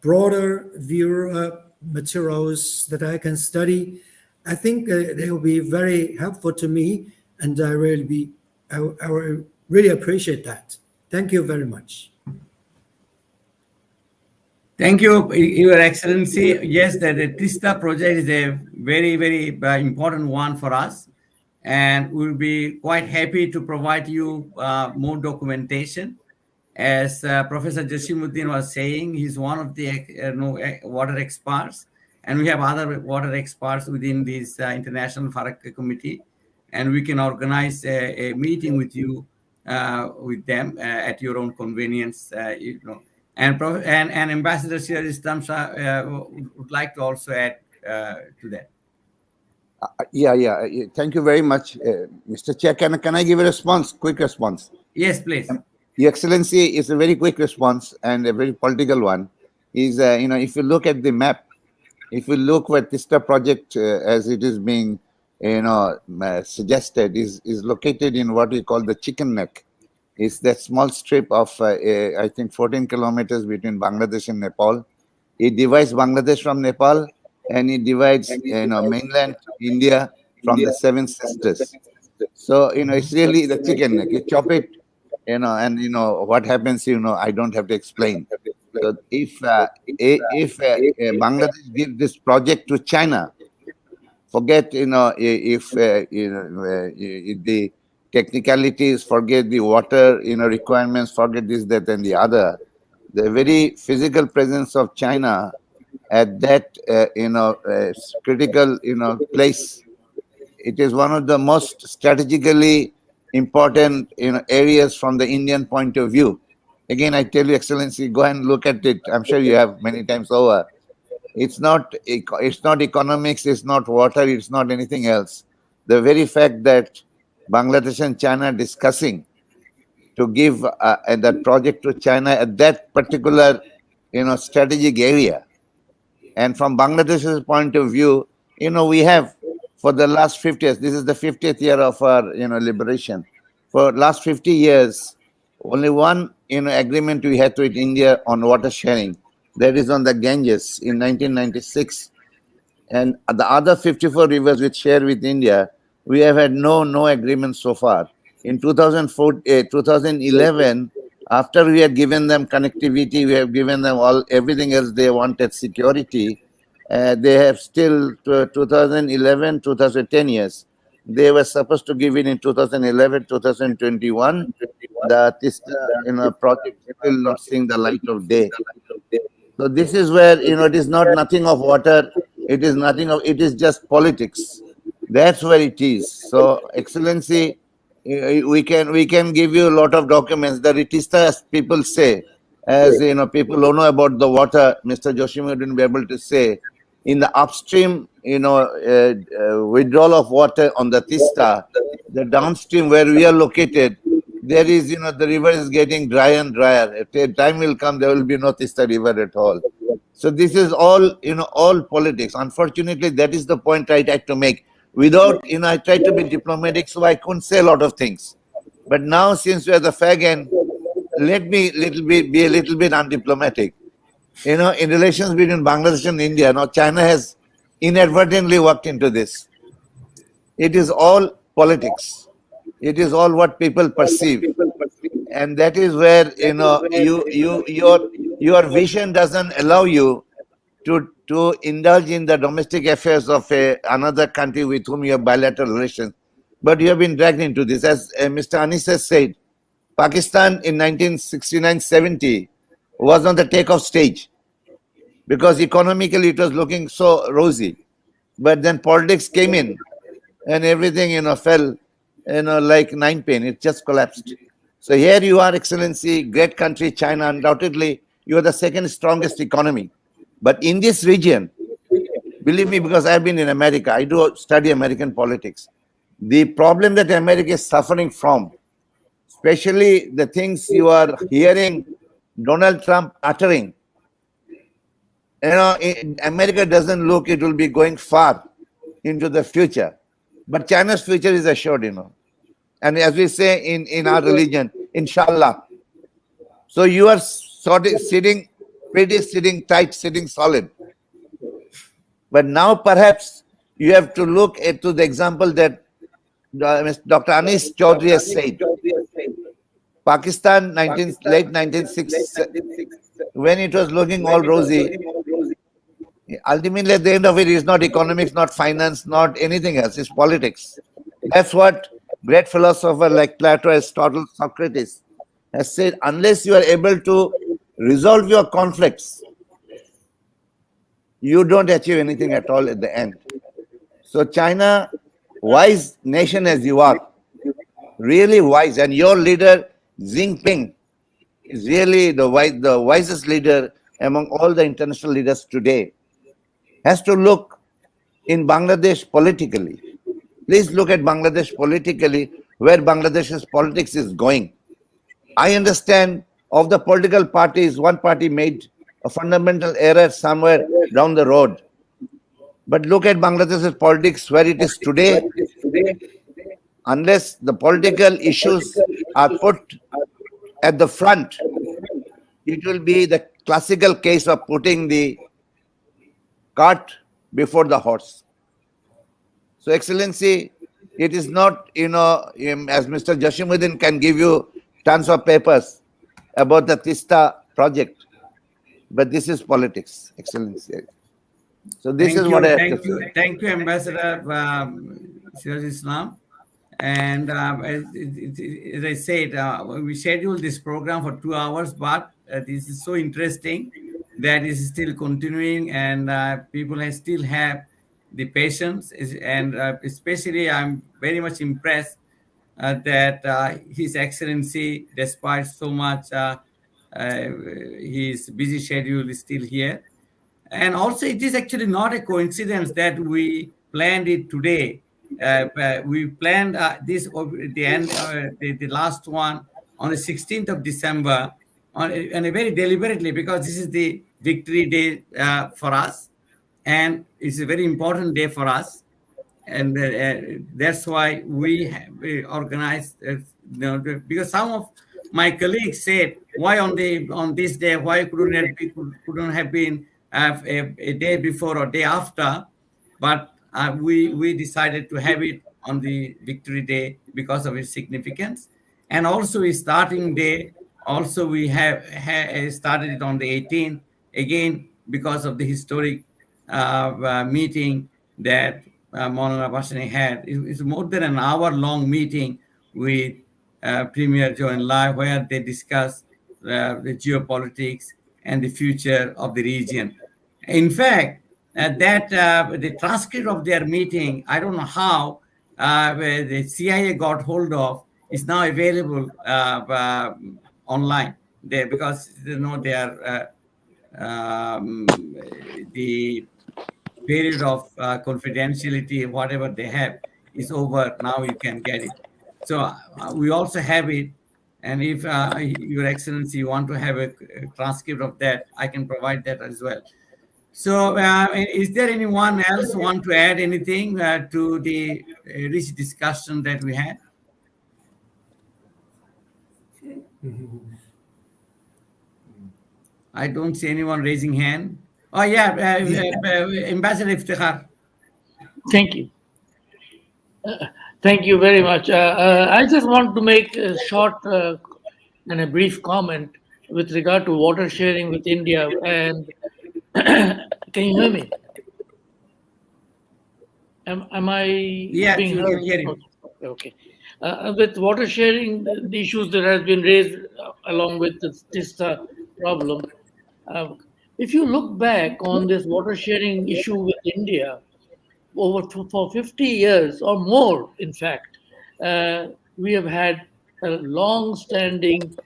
broader view materials that I can study, I think they will be very helpful to me, and I will really appreciate that. Thank you very much. Thank you, Your Excellency. Yes, the TISTA project is a very, very important one for us, and we'll be quite happy to provide you more documentation. As Professor Jasimuddin was saying, he's one of the water experts, and we have other water experts within this International Farakka Committee, and we can organize a meeting with you, with them at your own convenience, and Ambassador Sir Islam would like to also add to that. Yeah. Thank you very much, Mr. Chair. Can I give a response? Quick response. Yes, please. Your Excellency, is a very quick response and a very political one. Is if you look at the map, if you look where TISTA project, as it is being suggested, is located in what we call the chicken neck. It's that small strip of I think 14 kilometers between Bangladesh and Nepal. It divides Bangladesh from Nepal, and it divides mainland India from the Seven Sisters. So it's really the chicken neck. You chop it, and what happens. I don't have to explain. So if Bangladesh gives this project to China, forget if the technicalities, forget the water requirements, forget this, that, and the other. The very physical presence of China at that critical place, it is one of the most strategically important areas from the Indian point of view. Again, I tell you, Excellency, go and look at it. I'm sure you have many times over. It's not economics, it's not water, it's not anything else. The very fact that Bangladesh and China are discussing to give that project to China at that particular strategic area. And from Bangladesh's point of view, we have for the last 50 years. This is the 50th year of our, liberation. For last 50 years, only one, agreement we had with India on water sharing. That is on the Ganges in 1996. And the other 54 rivers which share with India, we have had no agreement so far. In 2011, after we had given them connectivity, we have given them everything else they wanted, security. They have still 2011, 2010 years. They were supposed to give it in 2011, 2021. The Tista, project still not seeing the light of day. So this is where, it is not nothing of water. It is nothing of, it is just politics. That's where it is. So, Excellency, we can give you a lot of documents. The Ritista, as people say, as people who know about the water, Mr. Joshima wouldn't be able to say, in the upstream, withdrawal of water on the Tista, the downstream where we are located, there is, the river is getting drier and drier. At a time will come, there will be no Tista river at all. So this is all, all politics. Unfortunately, that is the point I tried to make. Without, I tried to be diplomatic, so I couldn't say a lot of things. But now, since we are the fag end, let me be a little bit undiplomatic. In relations between Bangladesh and India, now China has inadvertently worked into this. It is all politics. It is all what people perceive, and that is where your vision doesn't allow you to indulge in the domestic affairs of another country with whom you have bilateral relations. But you have been dragged into this, as Mr. Anis has said. Pakistan in 1969-70 was on the takeoff stage because economically it was looking so rosy, but then politics came in and everything fell like ninepin. It just collapsed. So here you are, Excellency, great country, China. Undoubtedly, you are the second strongest economy. But in this region, believe me, because I've been in America, I do study American politics. The problem that America is suffering from, especially the things you are hearing Donald Trump uttering, America doesn't look it will be going far into the future. But China's future is assured, And as we say in our religion, inshallah. So you are sitting tight, sitting solid. But now perhaps you have to look into the example that Dr. Anis Chaudhry has said. Pakistan, late 1960s, when it was looking all rosy, ultimately at the end of it is not economics, not finance, not anything else. It's politics. That's what great philosopher like Plato, Aristotle, Socrates has said. Unless you are able to resolve your conflicts, you don't achieve anything at all at the end. So China, wise nation as you are, really wise, and your leader Xi Jinping is really the wisest leader among all the international leaders today, has to look in Bangladesh politically. Please look at Bangladesh politically, where Bangladesh's politics is going. I understand of the political parties, one party made a fundamental error somewhere down the road. But look at Bangladesh's politics where it is today. Unless the political issues are put at the front, it will be the classical case of putting the cart before the horse. So, Excellency, it is not, as Mr. Jashimuddin can give you tons of papers about the Tista project, but this is politics, Excellency. So this is what I have to say. Thank you, Ambassador Siraj Islam. And as I said, we scheduled this program for 2 hours, but this is so interesting that is still continuing, and people still have the patience. And especially, I'm very much impressed that His Excellency, despite so much his busy schedule, is still here. And also, it is actually not a coincidence that we planned it today. We planned this the end, the last one on the 16th of December, and very deliberately, because this is the victory day for us, and it's a very important day for us. and that's why we organized, because some of my colleagues said, why on this day, why couldn't have been a day before or day after, but we decided to have it on the Victory Day because of its significance, and also a starting day. Also, we have started it on the 18th again because of the historic meeting that Moulana Bhashani had. It's more than an hour-long meeting with Premier Joe and Lai, where they discuss the geopolitics and the future of the region. In fact, that the transcript of their meeting, I don't know how where the CIA got hold of, is now available online. Because they are the period of confidentiality, whatever they have, is over. Now you can get it. So we also have it. And if Your Excellency, you want to have a transcript of that, I can provide that as well. So, is there anyone else want to add anything to the rich discussion that we had? I don't see anyone raising hand. Oh yeah, Ambassador Iftikhar. Thank you. Thank you very much. I just want to make a short and a brief comment with regard to water sharing with India. And can you hear me? Am I Yes, being you heard? can hear you. Okay. With water sharing, the issues that has been raised along with this problem. Uh, if you look back on this water sharing issue with India, for 50 years or more, in fact, we have had a long-standing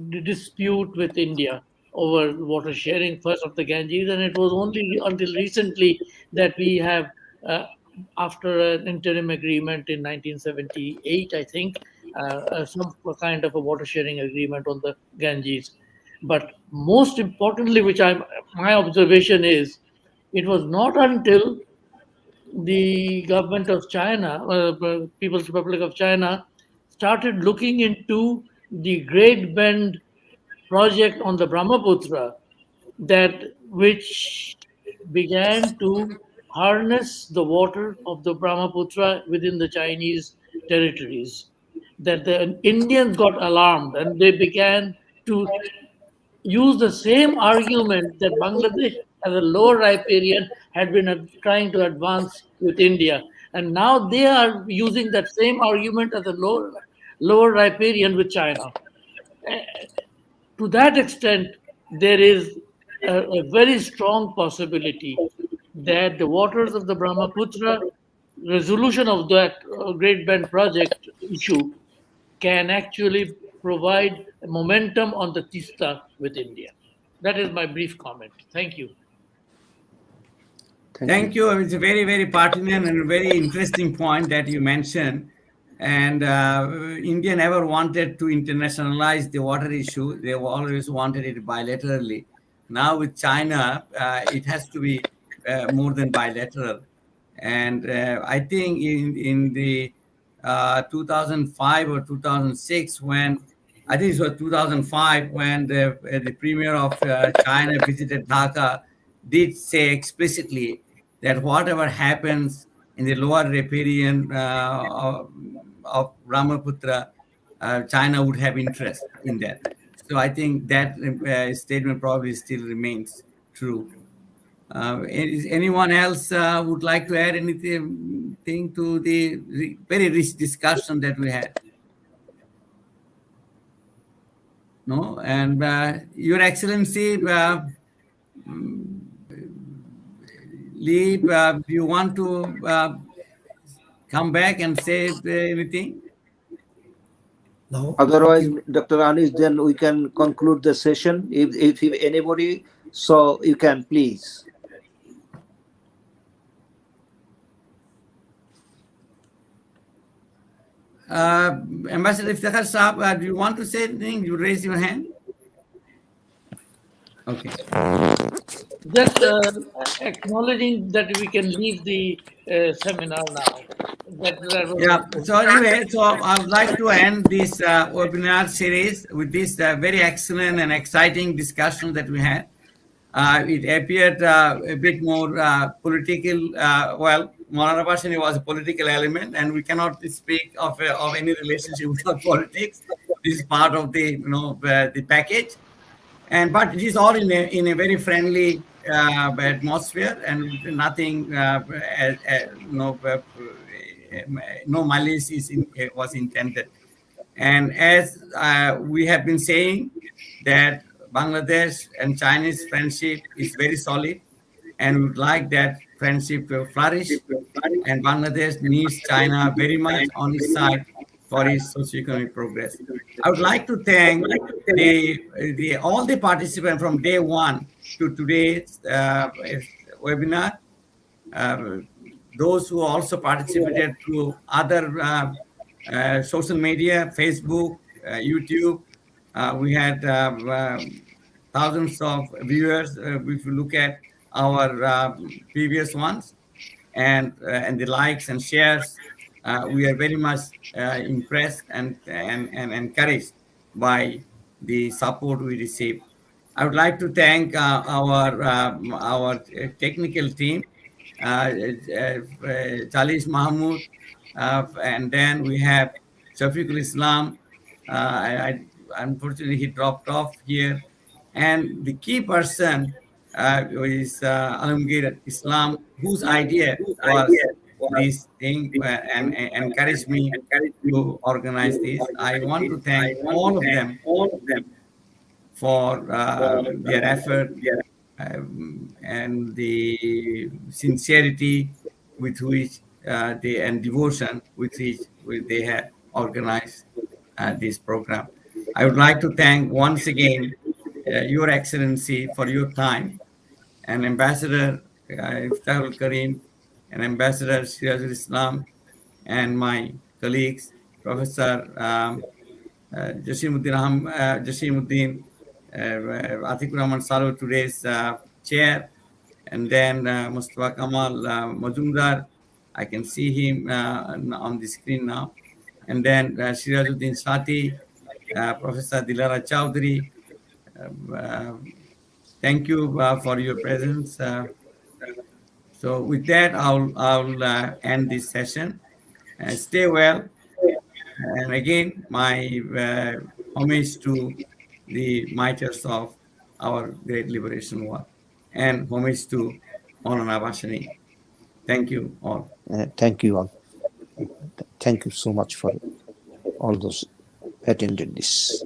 dispute with India over water sharing, first of the Ganges, and it was only until recently that we have, uh, after an interim agreement in 1978, I think, some kind of a water sharing agreement on the Ganges. But most importantly, my observation is, it was not until the government of China, People's Republic of China, started looking into the Great Bend project on the Brahmaputra, that which began to harness the water of the Brahmaputra within the Chinese territories. That the Indians got alarmed and they began to use the same argument that Bangladesh as a lower riparian had been trying to advance with India. And now they are using that same argument as a lower riparian with China. To that extent, there is a very strong possibility that the waters of the Brahmaputra, resolution of that Great Bend project issue, can actually provide momentum on the Tista with India. That is my brief comment. Thank you. Thank you. It's a very, very pertinent and very interesting point that you mentioned. And India never wanted to internationalize the water issue. They always wanted it bilaterally. Now with China, it has to be more than bilateral. And I think in the 2005 or 2006, when I think it was 2005, when the premier of China visited Dhaka, did say explicitly that whatever happens in the lower riparian of Brahmaputra, China would have interest in that. So I think that statement probably still remains true. Is anyone else would like to add anything to the very rich discussion that we had? No? And Your Excellency, Lee, do you want to come back and say anything? No. Otherwise, Thank you. Dr. Anis, then we can conclude the session. If anybody, so you can please. Ambassador Iftikhar Saab, do you want to say anything? You raise your hand. Okay. Just acknowledging that we can leave the seminar now. That was Yeah. important. So anyway, so I would like to end this webinar series with this very excellent and exciting discussion that we had. It appeared a bit more political. Well, Moulana Bhashani was a political element, and we cannot speak of any relationship without politics. This is part of the package, and but it is all in a very friendly atmosphere, and nothing no malice was intended. And as we have been saying, that Bangladesh and Chinese friendship is very solid, and we would like that friendship to flourish. And Bangladesh needs China very much on its side for its socioeconomic progress. I would like to thank the all the participants from day one to today's webinar. Uh, those who also participated through other social media, Facebook, YouTube. We had thousands of viewers. If you look at our previous ones, and the likes and shares, we are very much impressed and encouraged by the support we receive. I would like to thank our technical team, Chalish Mahmood, and then we have Shafiqul Islam. Unfortunately, he dropped off here. And the key person is Alamgir Islam, whose idea was this thing and encouraged me to organize this. I want to thank all of them for their effort and the sincerity with which they and devotion with they had organized this program. I would like to thank once again Your Excellency for your time, and Ambassador Iftakhul Karim, and Ambassador Sirajul Islam, and my colleagues, Professor Jasimuddin Atikur Rahman Salu, today's chair, and then Mustafa Kamal Majumdar. I can see him on the screen now. And then Sirajuddin Sati, Professor Dilara Chowdhury. Thank you for your presence. So with that, I'll end this session. Stay well. And again, my homage to the martyrs of our great liberation war, and homage to Moulana Bhashani. Thank you all. Thank you all. Thank you so much for all those attended this.